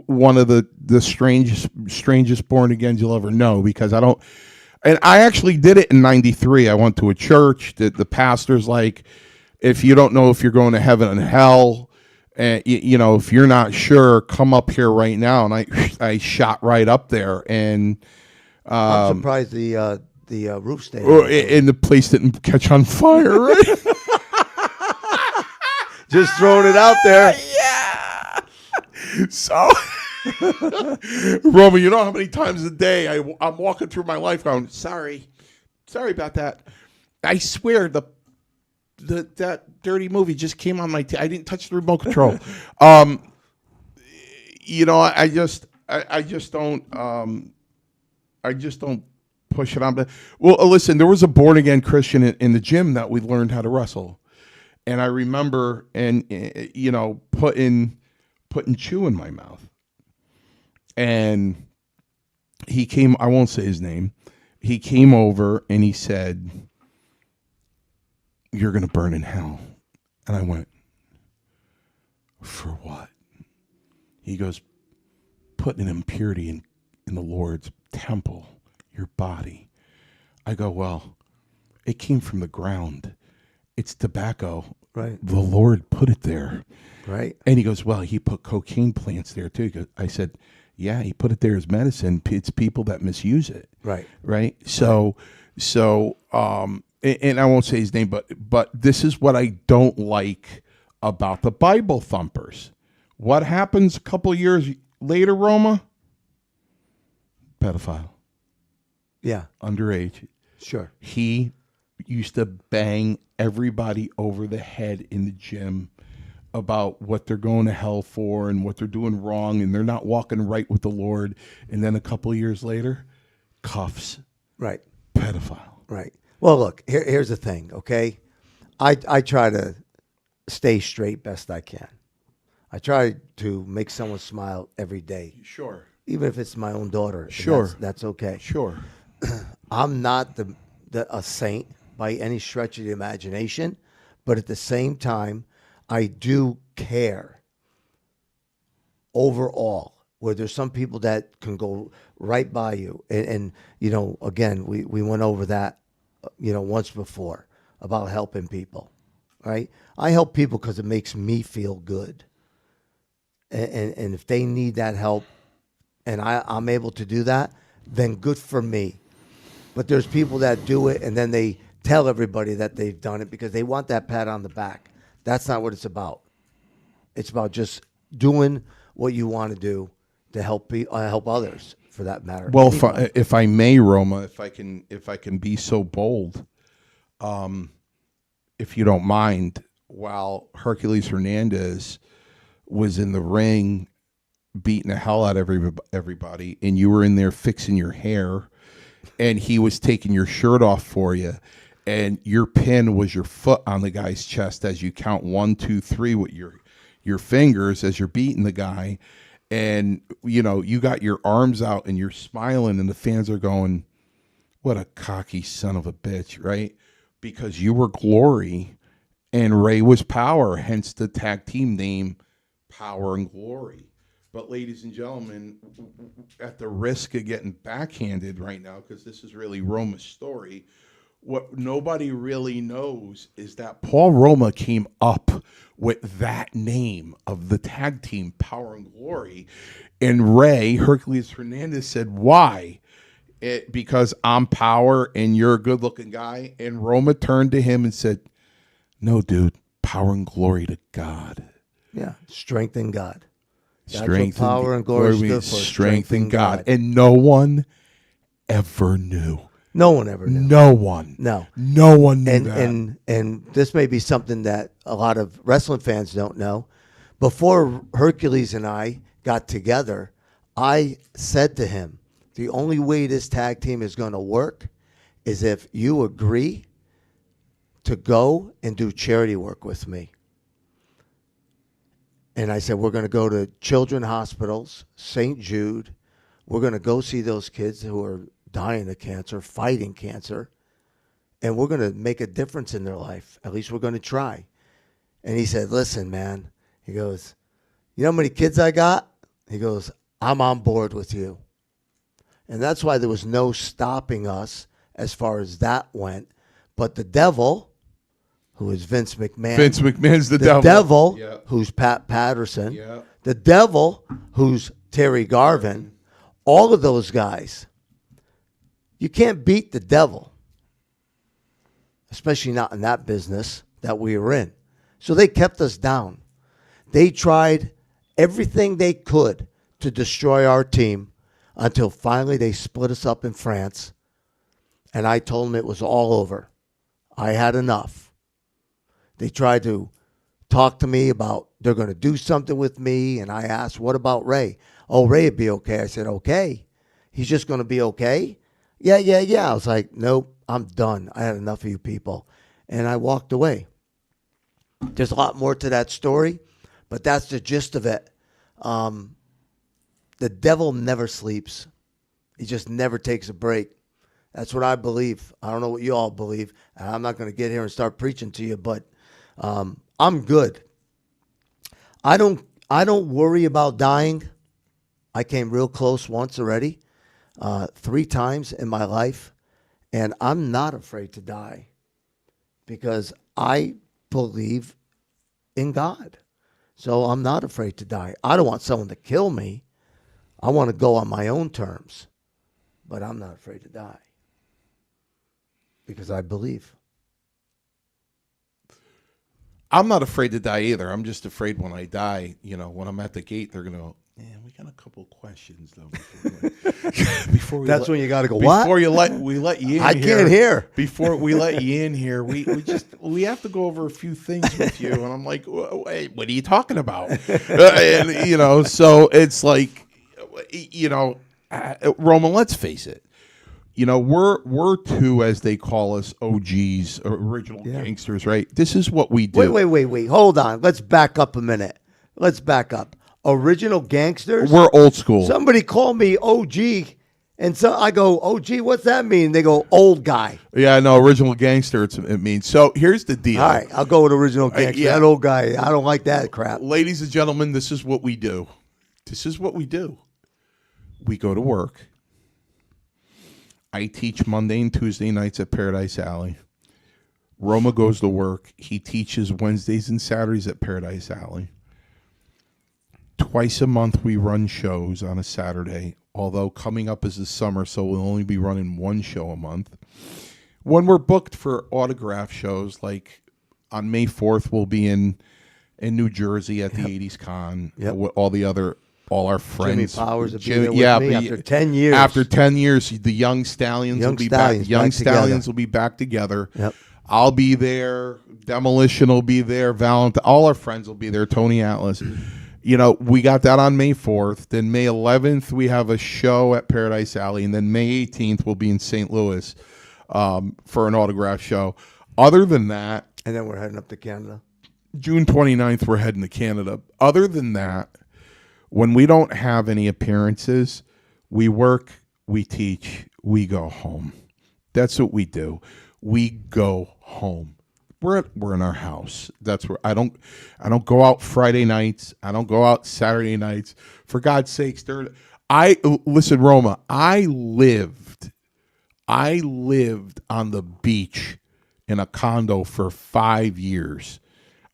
one of the strangest born agains you'll ever know, because I don't, and I actually did it in '93. I went to a church that the pastor's like, if you don't know if you're going to heaven and hell, and if you're not sure, come up here right now. And I shot right up there, and I'm surprised the roof stayed. And the place didn't catch on fire. Right? Just throwing it out there. Yeah. So, Roma, you know how many times a day I'm walking through my life going, sorry about that. I swear that dirty movie just came on my. I didn't touch the remote control. I just don't. I just don't push it on. But listen, there was a born again Christian in the gym that we learned how to wrestle, and I remember putting chew in my mouth, and he came. I won't say his name. He came over and he said, "You're going to burn in hell." And I went, "For what?" He goes, "Putting an impurity in the Lord's temple, your body." I go, "Well, it came from the ground. it's tobacco. Right. The Lord put it there. Right. And he goes, well, he put cocaine plants there too. I said, yeah, he put it there as medicine. It's people that misuse it. Right. Right. So, and I won't say his name, but this is what I don't like about the Bible thumpers. What happens a couple of years later, Roma? Pedophile. Yeah. Underage. Sure. He used to bang everybody over the head in the gym about what they're going to hell for and what they're doing wrong and they're not walking right with the Lord. And then a couple of years later, cuffs. Right. Pedophile. Right. Well, look, here's the thing, okay? I try to stay straight best I can. I try to make someone smile every day, Sure. even if it's my own daughter. and Sure. That's okay. Sure. I'm not a saint by any stretch of the imagination, but at the same time, I do care overall, where there's some people that can go right by you. And you know, again, we went over that, once before about helping people, right? I help people because it makes me feel good. And if they need that help and I'm able to do that, then good for me. But there's people that do it and then they tell everybody that they've done it because they want that pat on the back. That's not what it's about. It's about just doing what you want to do to help help others, for that matter. Well, if I may, Roma, if I can be so bold, if you don't mind, while Hercules Hernandez was in the ring beating the hell out of everybody, and you were in there fixing your hair, and he was taking your shirt off for you, and your pin was your foot on the guy's chest as you count 1, 2, 3 with your fingers as you're beating the guy, and you got your arms out and you're smiling, and the fans are going, "What a cocky son of a bitch!" Right? Because you were Glory, and Ray was Power, hence the tag team name, Power and Glory. But ladies and gentlemen, at the risk of getting backhanded right now, because this is really Roma's story, what nobody really knows is that Paul Roma came up with that name of the tag team, Power and Glory. And Ray, Hercules Hernandez, said, why? Because I'm Power and you're a good-looking guy. And Roma turned to him and said, no, dude, power and glory to God. Yeah, strength in God. That's Strength what power and glory is good for. Strength in God. And no one ever knew. No one ever knew. No one. No. No one knew that. And this may be something that a lot of wrestling fans don't know. Before Hercules and I got together, I said to him, the only way this tag team is going to work is if you agree to go and do charity work with me. And I said, we're going to go to children's hospitals, St. Jude. We're going to go see those kids who are dying of cancer, fighting cancer, and we're going to make a difference in their life. At least we're going to try. And he said, listen, man, he goes, you know how many kids I got? He goes, I'm on board with you. And that's why there was no stopping us as far as that went. But the devil, who is Vince McMahon. Vince McMahon's the devil. The devil, yeah. Who's Pat Patterson. Yeah. The devil, who's Terry Garvin. All of those guys. You can't beat the devil, especially not in that business that we were in. So they kept us down. They tried everything they could to destroy our team until finally they split us up in France. And I told them it was all over. I had enough. They tried to talk to me about they're going to do something with me. And I asked, what about Ray? Oh, Ray would be okay. I said, okay. He's just going to be okay? Yeah. I was like, nope, I'm done. I had enough of you people. And I walked away. There's a lot more to that story, but that's the gist of it. The devil never sleeps. He just never takes a break. That's what I believe. I don't know what you all believe. And I'm not going to get here and start preaching to you, but I'm good. I don't worry about dying. I came real close once already, 3 times in my life, and I'm not afraid to die because I believe in God. So I'm not afraid to die. I don't want someone to kill me. I want to go on my own terms. But I'm not afraid to die. Because I believe. I'm not afraid to die either. I'm just afraid when I die, when I'm at the gate, they're going to go, we got a couple questions, though. Before we That's when you got to go, what? Before we let you in I here. can't hear. Before we let you in here, we have to go over a few things with you. And I'm like, wait, what are you talking about? So it's like, Roman, let's face it. We're two, as they call us, OGs, original gangsters, right? This is what we do. Wait. Hold on. Let's back up a minute. Let's back up. Original gangsters? We're old school. Somebody called me OG, and so I go, OG, what's that mean? They go, old guy. Yeah, no, original gangster, it means. So here's the deal. All right, I'll go with original gangster. That old guy, I don't like that crap. Ladies and gentlemen, this is what we do. We go to work. I teach Monday and Tuesday nights at Paradise Alley. Roma goes to work. He teaches Wednesdays and Saturdays at Paradise Alley. Twice a month we run shows on a Saturday, although coming up is the summer, so we'll only be running one show a month. When we're booked for autograph shows, like on May 4th, we'll be in New Jersey at the 80s Con. With all our friends. Jimmy Powers will be there with me after 10 years. After 10 years, the Young Stallions will be back. Young Stallions will be back together. Yep. I'll be there. Demolition will be there. Valentine, all our friends will be there. Tony Atlas. We got that on May 4th. Then May 11th, we have a show at Paradise Alley. And then May 18th, we'll be in St. Louis for an autograph show. Other than that... And then we're heading up to Canada. June 29th, we're heading to Canada. Other than that, when we don't have any appearances, we work, we teach, we go home. That's what we do. We go home. We're in our house. That's where I don't go out Friday nights. I don't go out Saturday nights. For God's sakes, listen, Roma. I lived on the beach in a condo for 5 years.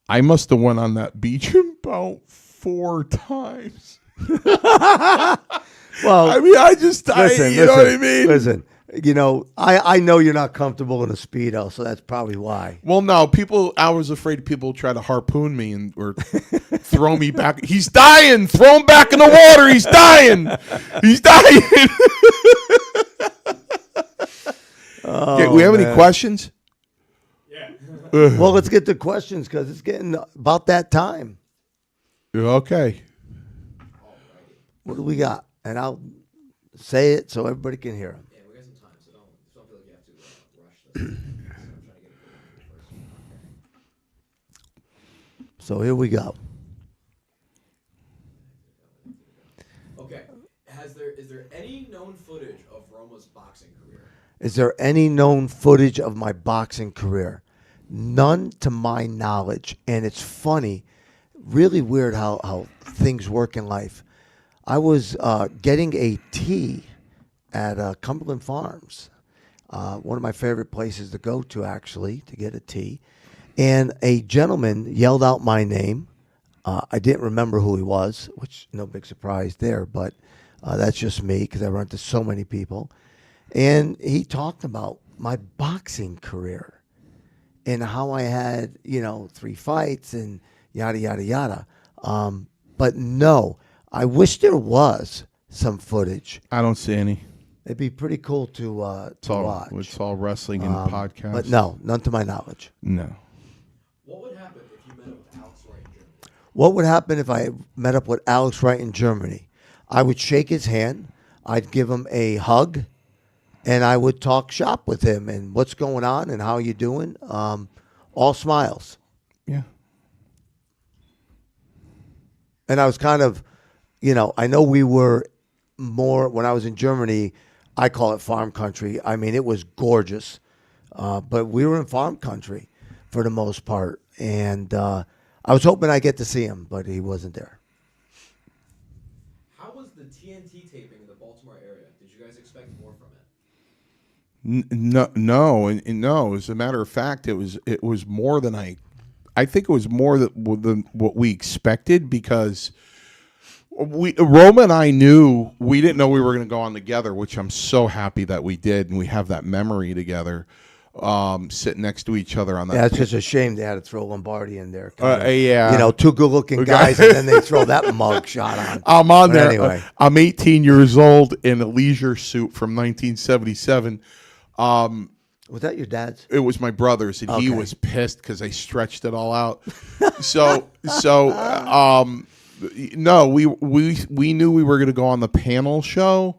I must have went on that beach about 4 times. Well, I mean, you know what I mean? Listen, I know you're not comfortable in a Speedo, so that's probably why. Well, no, I was afraid people would try to harpoon me or throw me back. He's dying. Throw him back in the water. He's dying. He's dying. We have any questions? Yeah. Well, let's get to questions because it's getting about that time. Okay. What do we got? And I'll say it so everybody can hear him. Yeah, we got some time, so don't feel like you have to rush this. I'm trying to get it first. So here we go. Okay. Is there any known footage of Roma's boxing career? Is there any known footage of my boxing career? None to my knowledge. And it's funny, really weird how things work in life. I was getting a tea at Cumberland Farms, one of my favorite places to go to, actually, to get a tea. And a gentleman yelled out my name. I didn't remember who he was, which no big surprise there, but that's just me because I run into so many people. And he talked about my boxing career and how I had, 3 fights and yada, yada, yada. But no, I wish there was some footage. I don't see any. It'd be pretty cool to watch. It's all wrestling and podcasts. But no, none to my knowledge. No. What would happen if you met up with Alex Wright in Germany? What would happen if I met up with Alex Wright in Germany? I would shake his hand. I'd give him a hug. And I would talk shop with him and what's going on and how you doing. All smiles. Yeah. And I was kind of, I know we were more, when I was in Germany, I call it farm country. I mean, it was gorgeous. But we were in farm country for the most part. And I was hoping I'd get to see him, but he wasn't there. How was the TNT taping in the Baltimore area? Did you guys expect more from it? No, and no. As a matter of fact, it was more than I think it was more than what we expected, because Roma and I knew, we didn't know we were going to go on together, which I'm so happy that we did, and we have that memory together, sitting next to each other on that. Yeah, it's just a shame they had to throw Lombardi in there. Yeah, You know, two good-looking guys, and then they throw that mug shot on. I'm on But there. anyway. I'm 18 years old in a leisure suit from 1977. Was that your dad's? It was my brother's, and he Okay. was pissed because I stretched it all out. So, no, we knew we were going to go on the panel show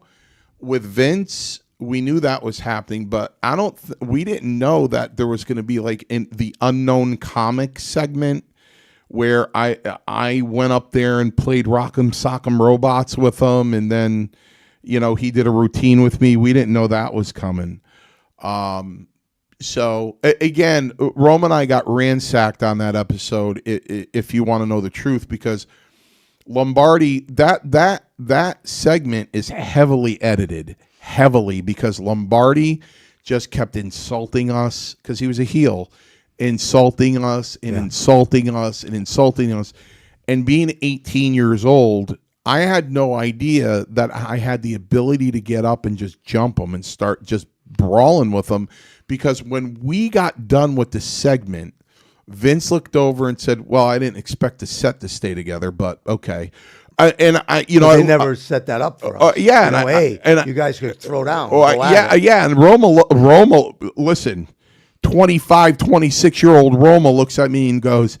with Vince. We knew that was happening, but we didn't know that there was going to be like in the unknown comic segment where I went up there and played Rock'em Sock'em Robots with him, and then he did a routine with me. We didn't know that was coming. So again, Roma and I got ransacked on that episode, if you want to know the truth, because Lombardi, that segment is heavily edited, because Lombardi just kept insulting us, because he was a heel, insulting us and insulting us and insulting us. And being 18 years old, I had no idea that I had the ability to get up and just jump him and start just brawling with him, because when we got done with the segment, Vince looked over and said, "Well, I didn't expect the set to stay together, but okay." They never set that up for us. Yeah, you guys could throw down. Yeah, and Roma, listen, 25, 26-year-old Roma looks at me and goes,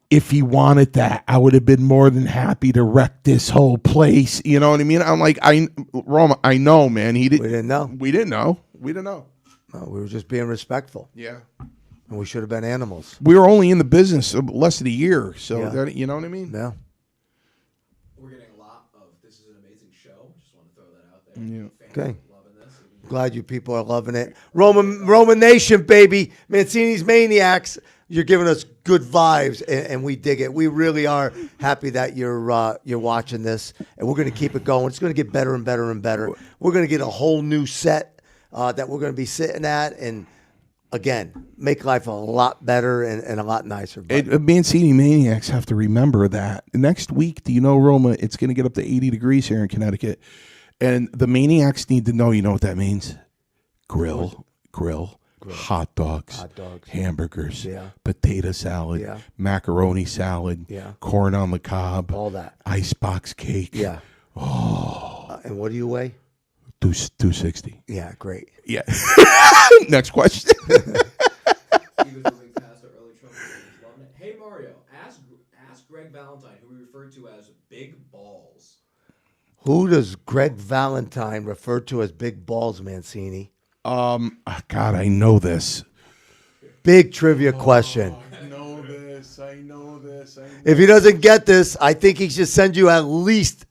"If he wanted that, I would have been more than happy to wreck this whole place." You know what I mean? I'm like, Roma, I know, man. We didn't know. We didn't know. No, we were just being respectful. Yeah. And we should have been animals. We were only in the business less than a year, so Yeah. you know what I mean? Yeah. We're getting a lot of "this is an amazing show." Just want to throw that out there. Yeah. Fans Okay. are loving this. Glad you people are loving it. Roman Nation, baby. Mancini's Maniacs. You're giving us good vibes, and we dig it. We really are happy that you're watching this, and we're going to keep it going. It's going to get better and better and better. We're going to get a whole new set that we're going to be sitting at, and again, make life a lot better and a lot nicer. Mancini Maniacs have to remember that next week, do you know, Roma, it's going to get up to 80 degrees here in Connecticut, and the Maniacs need to know, you know what that means? Grill. Hot dogs, hamburgers, potato salad, macaroni salad, corn on the cob, all that, icebox cake. Yeah. And what do you weigh? 260. Yeah, great. Yeah. Next question. Even moving past the early trouble, he's loving it. Hey Mario, ask Greg Valentine, who we refer to as Big Balls. Who does Greg Valentine refer to as Big Balls, Mancini? God, I know this. Big trivia question. I know this. If he doesn't get this, I think he should send you at least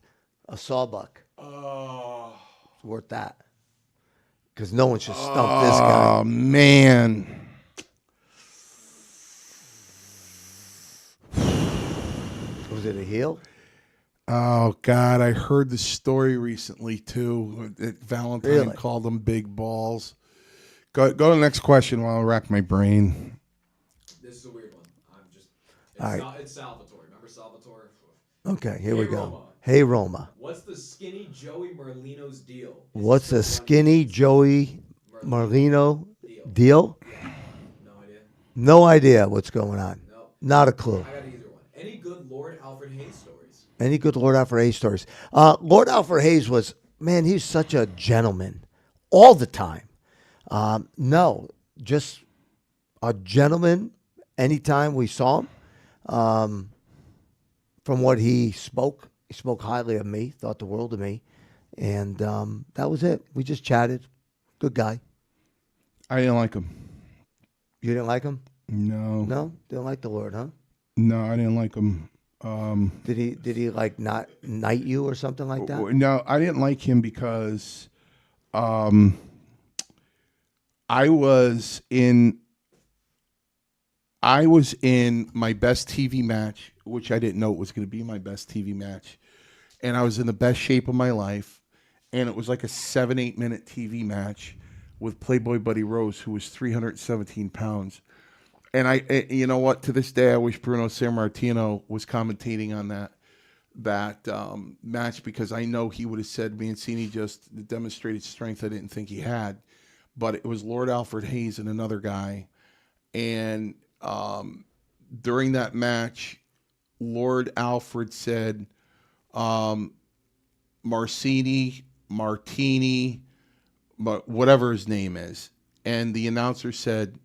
a sawbuck. It's worth that. Because no one should stump this guy. Oh, man. Was it a heel? Oh, God, I heard the story recently, too. Valentine called them big balls. Go to the next question while I rack my brain. This is a weird one. It's Salvatore. Remember Salvatore? Okay, here we go. Roma. Hey, Roma. What's the skinny Joey Merlino's deal? What's the skinny Joey Marlino deal? Yeah. No idea. No idea what's going on. Nope. Not a clue. I got either one. Any good Lord Alfred Hayes stories? Any good Lord Alfred Hayes stories? Lord Alfred Hayes was, man, he's such a gentleman all the time. No, just a gentleman anytime we saw him. From what he spoke highly of me, thought the world of me. And that was it. We just chatted. Good guy. I didn't like him. You didn't like him? No. No? Didn't like the Lord, huh? No, I didn't like him. Did he like not knight you or something like that? No, I didn't like him because I was in my best TV match, which I didn't know it was going to be my best TV match. And I was in the best shape of my life. And it was like a 7-8 minute TV match. with Playboy Buddy Rose, who was 317 pounds. And you know what? To this day, I wish Bruno Sammartino was commentating on that match, because I know he would have said Mancini just demonstrated strength I didn't think he had. But it was Lord Alfred Hayes and another guy. And during that match, Lord Alfred said, Martini, whatever his name is. And the announcer said,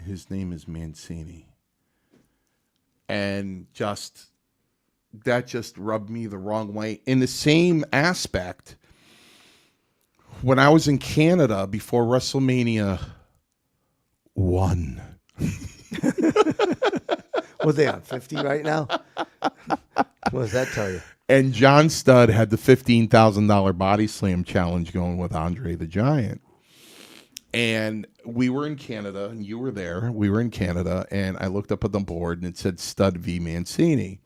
his name is Mancini. And that just rubbed me the wrong way. In the same aspect, when I was in Canada before WrestleMania 1. What are they on, 50 right now? What does that tell you? And John Studd had the $15,000 body slam challenge going with Andre the Giant. And we were in Canada, and you were there. We were in Canada, and I looked up at the board, and it said Studd v. Mancini.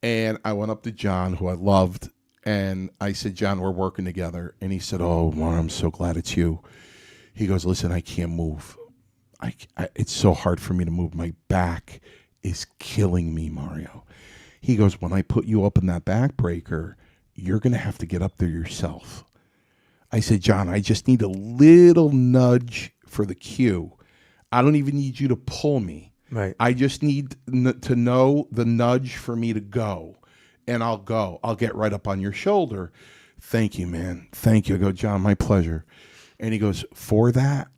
And I went up to John, who I loved, and I said, John, we're working together. And he said, oh, Mark, I'm so glad it's you. He goes, listen, I can't move. It's so hard for me to move. My back is killing me, Mario. He goes, when I put you up in that backbreaker, you're going to have to get up there yourself. I said, John, I just need a little nudge for the cue. I don't even need you to pull me. Right. I just need to know the nudge for me to go. And I'll go. I'll get right up on your shoulder. Thank you, man. Thank you. I go, John, my pleasure. And he goes, for that,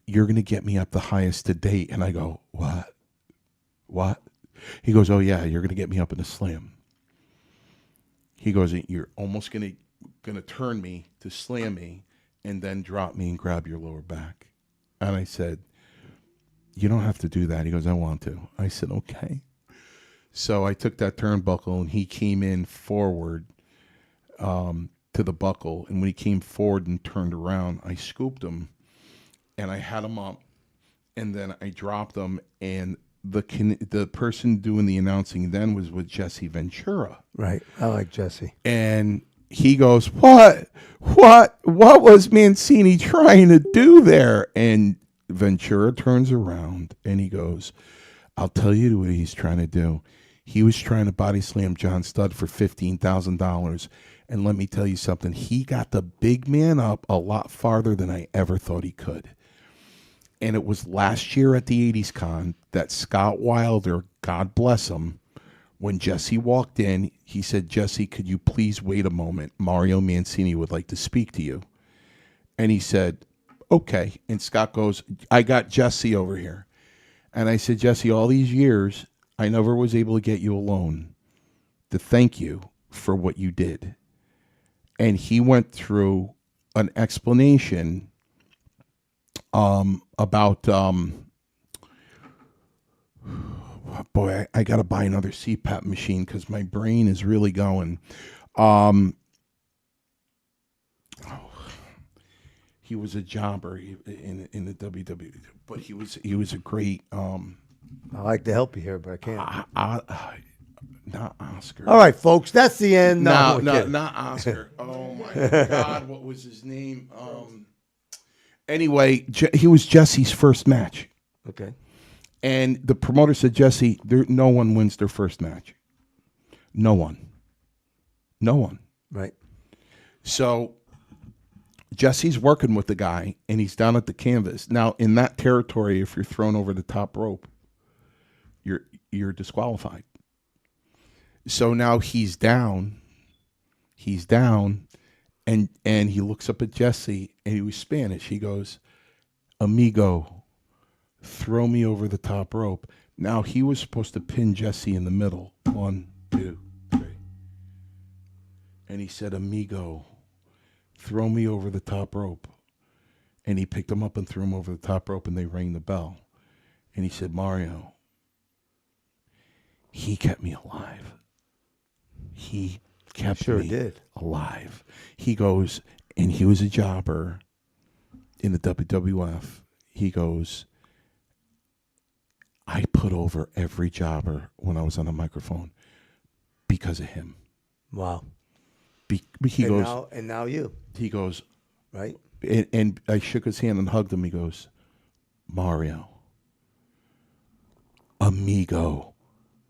you're going to get me up the highest to date. And I go, what? What? He goes, oh, yeah, you're going to get me up in a slam. He goes, you're almost going to turn me to slam me and then drop me and grab your lower back. And I said, you don't have to do that. He goes, I want to. I said, okay. So I took that turnbuckle, and he came in forward to the buckle. And when he came forward and turned around, I scooped him, and I had him up, and then I dropped him. And the person doing the announcing then was with Jesse Ventura. Right. I like Jesse. And he goes, what was Mancini trying to do there? And Ventura turns around and he goes, I'll tell you what he's trying to do. He was trying to body slam John Studd for $15,000. And let me tell you something. He got the big man up a lot farther than I ever thought he could. And it was last year at the 80s Con that Scott Wilder, God bless him, when Jesse walked in, he said, Jesse, could you please wait a moment? Mario Mancini would like to speak to you. And he said, okay. And Scott goes, I got Jesse over here. And I said, Jesse, all these years, I never was able to get you alone to thank you for what you did. And he went through an explanation about, boy, I got to buy another CPAP machine because my brain is really going. He was a jobber in the WWE, but he was a great. I like to help you here, but I can't. Not Oscar. All right, folks, that's the end. No, not Oscar. Oh my God, what was his name? Anyway, he was Jesse's first match. Okay. And the promoter said, Jesse, no one wins their first match. No one. Right. So Jesse's working with the guy, and he's down at the canvas. Now, in that territory, if you're thrown over the top rope, you're disqualified. So now he's down, and he looks up at Jesse, and he was Spanish. He goes, amigo, throw me over the top rope. Now he was supposed to pin Jesse in the middle. 1, 2, 3. And he said, amigo, throw me over the top rope. And he picked him up and threw him over the top rope, and they rang the bell. And he said, Mario, he kept me alive. He kept me alive. He goes, and he was a jobber in the WWF. He goes, I put over every jobber when I was on a microphone because of him. Wow. He goes, now you. He goes, right? and I shook his hand and hugged him. He goes, Mario, amigo,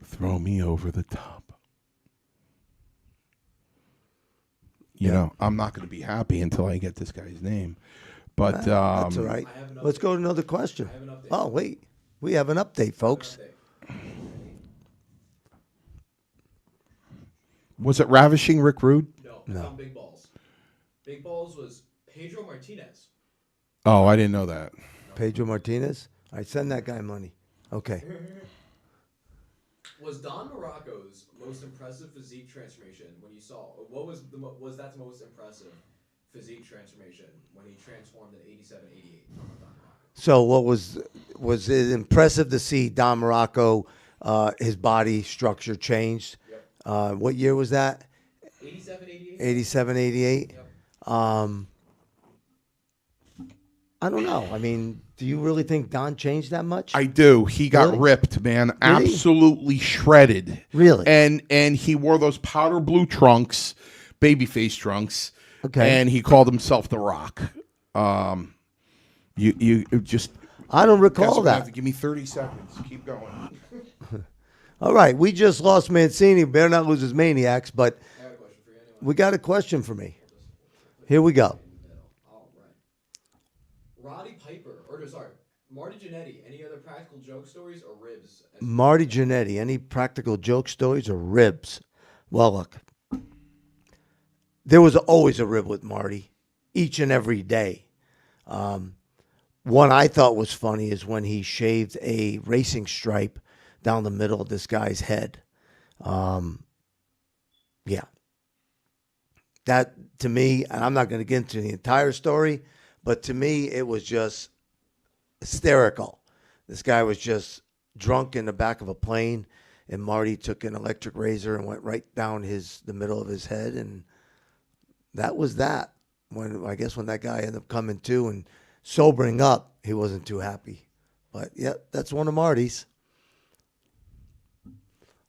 throw me over the top. You know, I'm not going to be happy until I get this guy's name. But That's all right. Let's go to another question. I have an update. Oh, wait. We have an update, folks. was it Ravishing Rick Rude? No, I found Big Balls. Big Balls was Pedro Martinez. Oh, I didn't know that. Pedro Martinez? All right, send that guy money. Okay. Was Don Morocco's most impressive physique transformation when you saw? What was was that the most impressive physique transformation when he transformed in 87, 88 from Don Morocco? So what was it impressive to see Don Morocco, his body structure changed? Yep. What year was that? 87, 88? 87, 88? Yep. I don't know. I mean, do you really think Don changed that much? I do. He got Really? ripped, man. he? Absolutely shredded. Really? And he wore those powder blue trunks, babyface trunks. Okay. And he called himself The Rock. You just I don't guys are recall gonna have to that. give me 30 seconds. Keep going. All right, we just lost Mancini. Better not lose his maniacs, but I got a question for you anyway. we got a question for me. Here we go. All right. Roddy Piper, or no, sorry, Marty Jannetty. Any other practical joke stories or ribs? Marty Jannetty, any practical joke stories or ribs? Well, look, there was always a rib with Marty, each and every day. One I thought was funny is when he shaved a racing stripe down the middle of this guy's head. Yeah. That, to me, and I'm not going to get into the entire story, but to me, it was just hysterical. This guy was just drunk in the back of a plane, and Marty took an electric razor and went right down the middle of his head, and that was that. When that guy ended up coming to and sobering up, he wasn't too happy. But yeah, that's one of Marty's.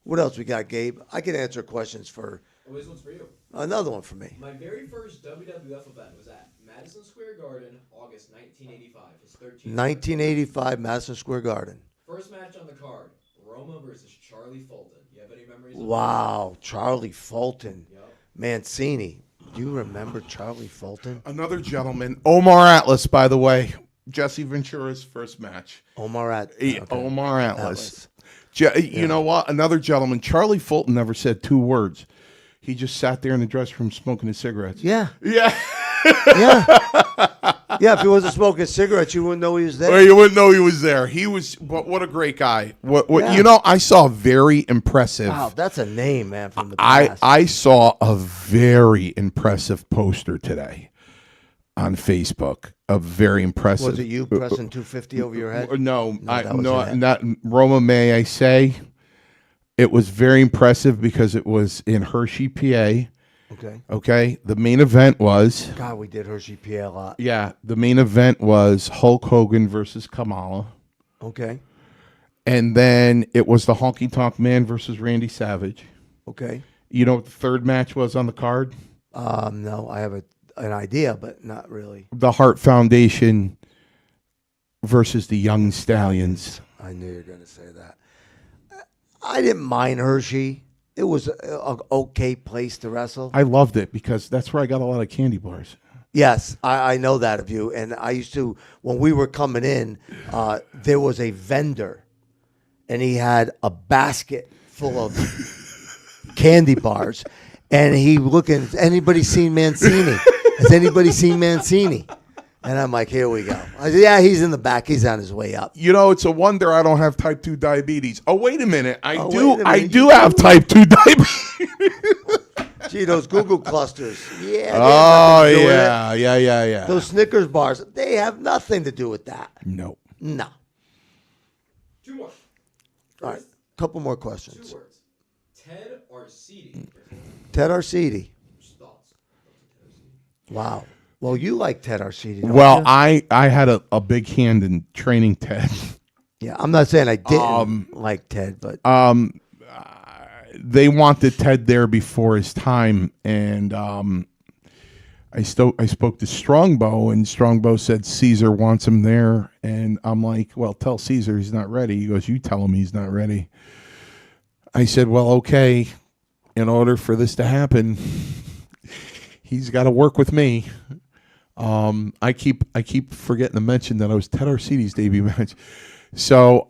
What else we got, Gabe? I can answer questions for Oh, this one's for you. another one for me. My very first WWF event was at Madison Square Garden, August 1985. His 13th. 1985, Madison Square Garden. First match on the card: Roma versus Charlie Fulton. You have any memories? Of Wow, Charlie Fulton. that? Yep. Mancini. Do you remember Charlie Fulton? Another gentleman, Omar Atlas, by the way. Jesse Ventura's first match. Omar Omar Atlas. You know what? Another gentleman, Charlie Fulton, never said two words. He just sat there in the dressing room smoking his cigarettes. Yeah. Yeah. Yeah. Yeah, if he wasn't smoking cigarettes, you wouldn't know he was there. Well, you wouldn't know he was there. He was, what a great guy. Yeah. You know, I saw very impressive. Wow, that's a name, man, from the past. I saw a very impressive poster today on Facebook. A very impressive. Was it you pressing 250 over your head? No, that was it. not Roma. May I say, it was very impressive because it was in Hershey, PA. Okay. Okay, the main event was God, we did Hershey PA a lot. the main event was Hulk Hogan versus Kamala, Okay. and then it was the Honky Tonk Man versus Randy Savage. Okay. You know what the third match was on the card? No, I have an idea, but not really. The Hart Foundation versus the Young Stallions. I knew you were going to say that. I didn't mind Hershey. It was an okay place to wrestle. I loved it because that's where I got a lot of candy bars. Yes, I know that of you. And I used to, when we were coming in, there was a vendor, and he had a basket full of candy bars. And he looking, has anybody seen Mancini? Has anybody seen Mancini? And I'm like, here we go. I said, yeah, he's in the back. He's on his way up. You know, it's a wonder I don't have type 2 diabetes. Oh, wait a minute. I Oh, do. wait a I minute. do have type 2 diabetes. Gee, those Google clusters. Yeah. they have Oh, nothing to do with it. yeah. Those Snickers bars, they have nothing to do with that. No. No. Two more. All right. First, Couple more 2 questions. words. Ted Arcidi. Ted Arcidi. Just thoughts. Wow. Well, you like Ted Arcidi, don't Well, you? I had a big hand in training Ted. Yeah, I'm not saying I didn't like Ted, but They wanted Ted there before his time, and I spoke to Strongbow, and Strongbow said Caesar wants him there, and I'm like, well, tell Caesar he's not ready. He goes, you tell him he's not ready. I said, well, okay. In order for this to happen, he's got to work with me. I keep forgetting to mention that I was Ted Arcidi's debut match. So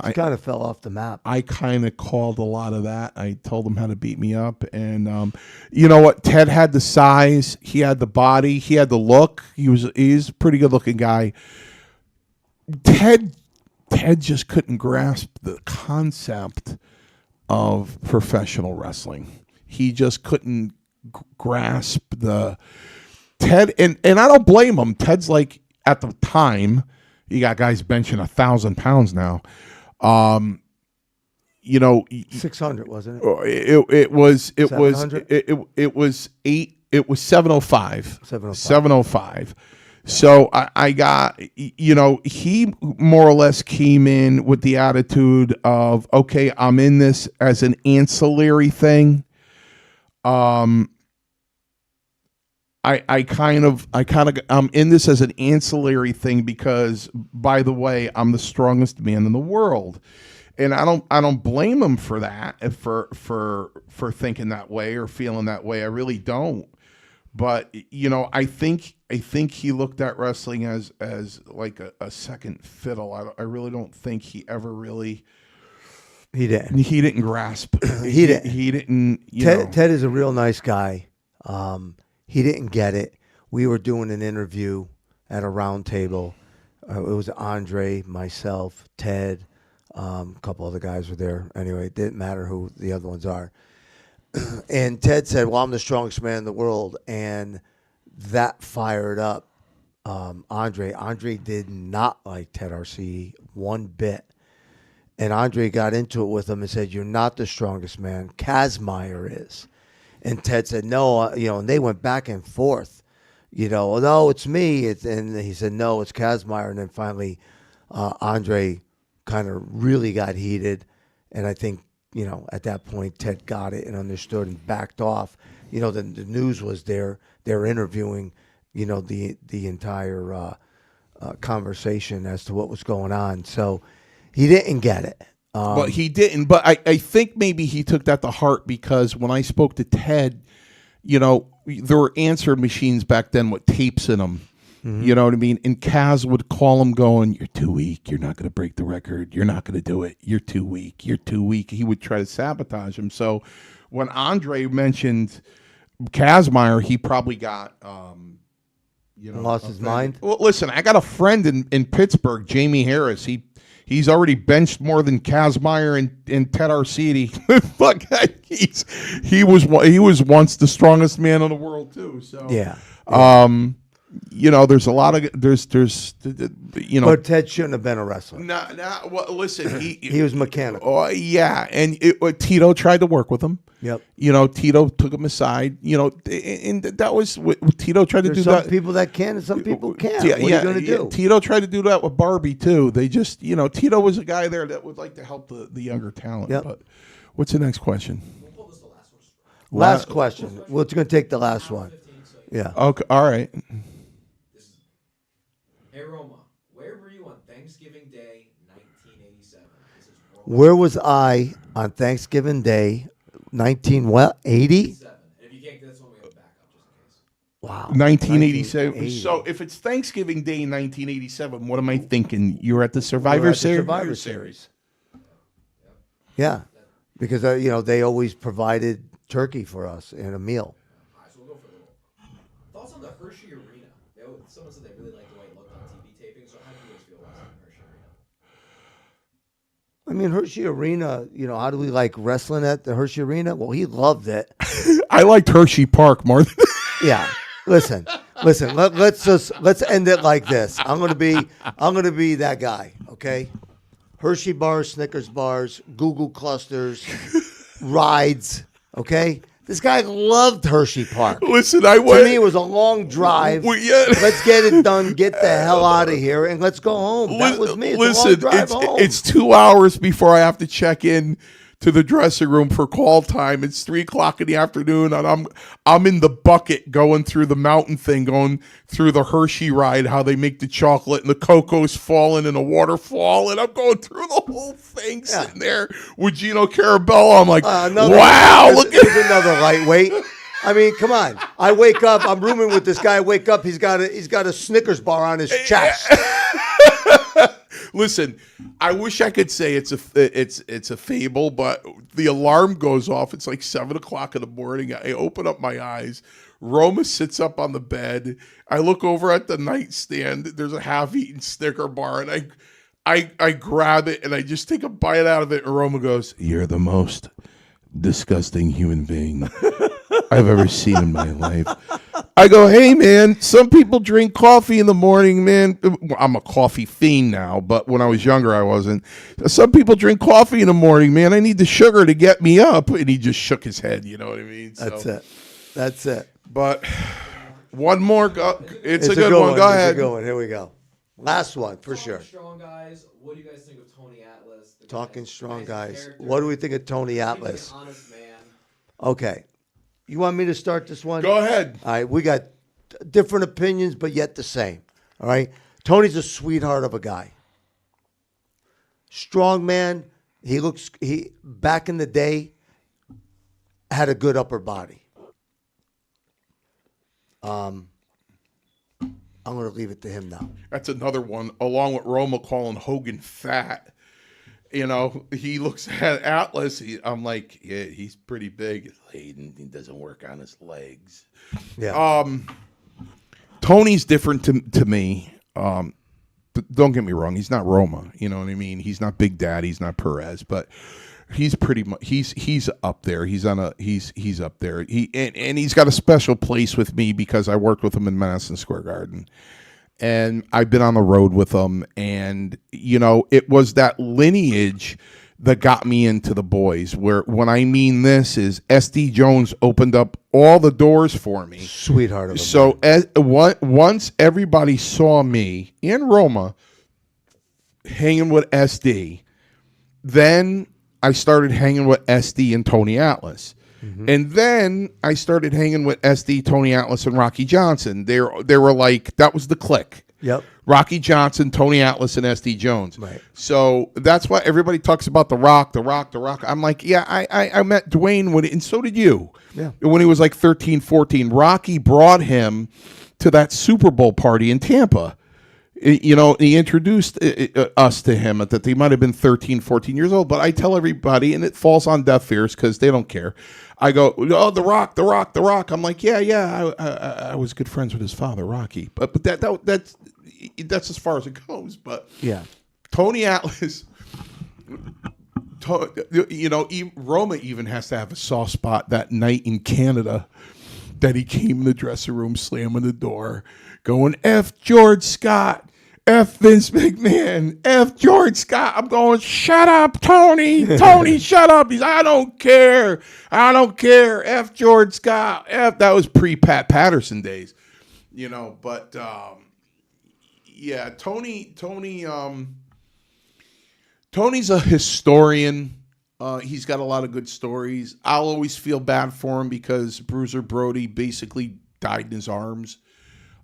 He kind of fell off the map. I kind of called a lot of that. I told him how to beat me up, and you know what? Ted had the size, he had the body, he had the look. He's a pretty good looking guy. Ted just couldn't grasp the concept of professional wrestling. He just couldn't grasp the Ted, and I don't blame him. Ted's like, at the time, you got guys benching 1,000 pounds now. You know, 600, wasn't it? It was 705. 705. So I got, you know, he more or less came in with the attitude of, okay, I'm in this as an ancillary thing. I'm in this as an ancillary thing because, by the way, I'm the strongest man in the world, and I don't blame him for that, for thinking that way or feeling that way. I really don't. But you know, I think he looked at wrestling as like a second fiddle. I really don't think he ever really. He didn't grasp. He didn't. Ted is a real nice guy. He didn't get it. We were doing an interview at a round table. It was Andre, myself, Ted, a couple other guys were there. Anyway, it didn't matter who the other ones are. And Ted said, well, I'm the strongest man in the world. And that fired up Andre. Andre did not like Ted Arcidi one bit. And Andre got into it with him and said, you're not the strongest man. Kazmaier is. And Ted said, no, and they went back and forth. No, it's me. And he said, no, it's Kazmaier. And then finally, Andre kind of really got heated. And I think, at that point, Ted got it and understood and backed off. The news was there. They're interviewing, the entire conversation as to what was going on. So he didn't get it. But he didn't. But I think maybe he took that to heart because when I spoke to Ted, there were answer machines back then with tapes in them. Mm-hmm. You know what I mean? And Kaz would call him going, you're too weak. You're not going to break the record. You're not going to do it. You're too weak. You're too weak. He would try to sabotage him. So when Andre mentioned Kazmaier, he probably got, lost his mind. Well, listen, I got a friend in Pittsburgh, Jamie Harris. He's already benched more than Kazmaier and Ted Arcidi. Fuck, he was once the strongest man in the world too. So yeah. There's a lot of there's But Ted shouldn't have been a wrestler. Well, listen, he was mechanical. Oh yeah, and Tito tried to work with him. Yep. Tito took him aside. And that was what Tito tried to do. Some people that can, and some people can't. What are you going to do? Tito tried to do that with Barbie too. They just, Tito was a guy there that would like to help the younger talent. Yep. But what's the next question? Last question. We're going to take the last one. Yeah. Okay. All right. Hey Roma, where were you on Thanksgiving Day, 1987? Where was I on Thanksgiving Day, 1980? If you can't get this one, we have a backup just in case. Wow. 1987. So if it's Thanksgiving Day, 1987, what am I thinking? You were at the Survivor Series. Survivor Series. Yeah, because they always provided turkey for us in a meal. All right, so we'll go for a little. Thoughts on the Hershey Arena? Someone said they really liked the way it looked on TV taping. So how do you guys feel about the Hershey Arena? I mean, Hershey Arena, how do we like wrestling at the Hershey Arena? Well, he loved it. I liked Hershey Park more than Yeah. Listen. Let's end it like this. I'm gonna be that guy, okay? Hershey bars, Snickers bars, Google clusters, rides, okay? This guy loved Hershey Park. Listen, to me, it was a long drive. Well, yeah. Let's get it done. Get the hell out of here, and let's go home. That was me. It's a long drive home. It's 2 hours before I have to check in to the dressing room for call time. It's 3:00 in the afternoon, and I'm in the bucket going through the mountain thing, going through the Hershey ride, how they make the chocolate and the cocoa's falling in a waterfall, and I'm going through the whole thing, sitting there with Gino Carabello. I'm like, wow, look at here's another lightweight. I mean, come on. I wake up. I'm rooming with this guy. I wake up. He's got a Snickers bar on his chest. Listen, I wish I could say it's a fable, but the alarm goes off. It's like 7:00 in the morning. I open up my eyes. Roma sits up on the bed. I look over at the nightstand. There's a half-eaten Snicker bar, and I grab it and I just take a bite out of it. And Roma goes, "You're the most disgusting human being I've ever seen in my life." I go, "Hey, man, some people drink coffee in the morning, man." I'm a coffee fiend now, but when I was younger, I wasn't. "Some people drink coffee in the morning, man. I need the sugar to get me up." And he just shook his head, you know what I mean? So, That's it. But one more. It's a good one. Go ahead. It's a good one. Here we go. Last one, for sure. Strong guys, what do you guys think of Tony Atlas? Talking strong guys. What do we think of Tony Atlas? He's like an honest man. Okay. You want me to start this one? Go ahead. All right. We got different opinions, but yet the same. All right. Tony's a sweetheart of a guy. Strong man. He back in the day had a good upper body. I'm going to leave it to him now. That's another one, along with Roma calling Hogan fat. You know, he looks at Atlas. I'm like, yeah, he's pretty big. He doesn't work on his legs. Yeah. Tony's different to me. Don't get me wrong. He's not Roma. You know what I mean? He's not Big Daddy. He's not Perez, but he's pretty much he's up there. He's up there. And he's got a special place with me because I worked with him in Madison Square Garden. And I've been on the road with him, and you know, it was that lineage that got me into the boys. Where when I mean this is SD Jones opened up all the doors for me. Sweetheart of a So once everybody saw me in Roma hanging with SD, then I started hanging with SD and Tony Atlas. Mm-hmm. And then I started hanging with SD, Tony Atlas, and Rocky Johnson. They were like, that was the clique. Yep. Rocky Johnson, Tony Atlas, and SD Jones. Right. So that's why everybody talks about The Rock. I'm like, yeah, I met Dwayne and so did you. Yeah. When he was like 13, 14. Rocky brought him to that Super Bowl party in Tampa. You know, he introduced us to him that they might have been 13, 14 years old. But I tell everybody, and it falls on deaf ears because they don't care. I go, "Oh, The Rock." I'm like, yeah. I was good friends with his father, Rocky. But that's as far as it goes. But yeah, Tony Atlas, you know, Roma even has to have a soft spot that night in Canada that he came in the dressing room, slamming the door, going, "F George Scott. F Vince McMahon, F George Scott." I'm going, "Shut up, Tony. Tony, shut up." He's, I don't care. F George Scott. That was pre-Pat Patterson days, you know. But yeah, Tony's a historian. He's got a lot of good stories. I'll always feel bad for him because Bruiser Brody basically died in his arms.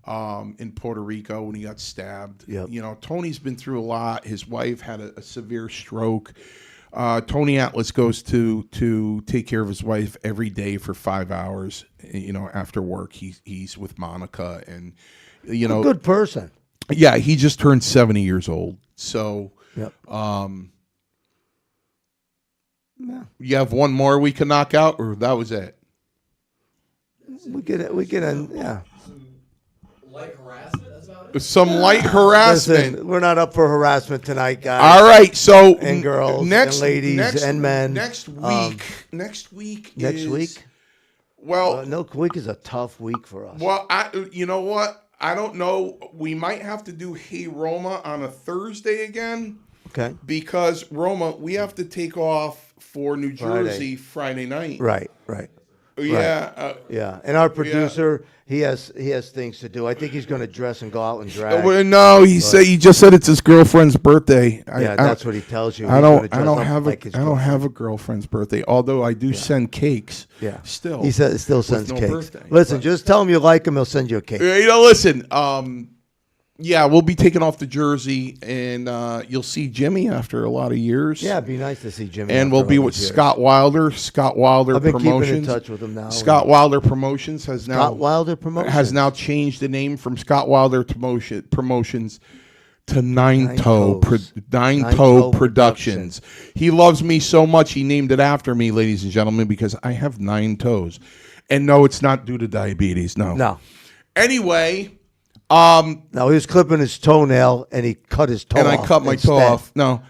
In Puerto Rico when he got stabbed. Yep. You know, Tony's been through a lot. His wife had a severe stroke. Tony Atlas goes to take care of his wife every day for 5 hours. You know, after work, he's with Monica, and you know, a good person. Yeah, he just turned 70 years old. So, yep. Yeah. You have one more we can knock out, or that was it? We get it. Yeah. Light harassment, that's about it. Some light harassment. Listen, we're not up for harassment tonight, guys. All right, so and girls, and ladies, and men. Next week. Well, no week is a tough week for us. Well, you know what? I don't know. We might have to do Hey Roma on a Thursday again. Okay. Because Roma, we have to take off for New Jersey Friday night. Right. Yeah, and our producer, he has things to do. I think he's going to dress and go out and drag. Well, no, he just said it's his girlfriend's birthday. That's what he tells you. I don't have a girlfriend's birthday. Although I do send cakes. Yeah, still he still sends no cakes. Birthday, listen, just tell him you like him. He'll send you a cake. Listen. Yeah, we'll be taking off the jersey, and you'll see Jimmy after a lot of years. Yeah, it'd be nice to see Jimmy. And we'll be with Scott Wilder. Scott Wilder I've been Promotions. keeping in touch with him now. Scott Wilder Promotions has now changed the name from Scott Wilder Promotions to Nine Toe Productions. He loves me so much he named it after me, ladies and gentlemen, because I have 9 toes. And no, it's not due to diabetes. No. Anyway. Now he was clipping his toenail and he cut his toe off. And I cut my toe off. No.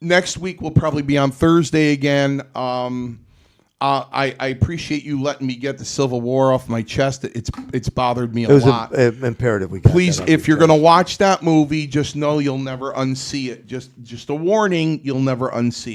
Next week will probably be on Thursday again. I appreciate you letting me get the Civil War off my chest. It's bothered me a lot. It was imperative. Please, if you're going to watch that movie, just know you'll never unsee it. Just a warning, you'll never unsee it.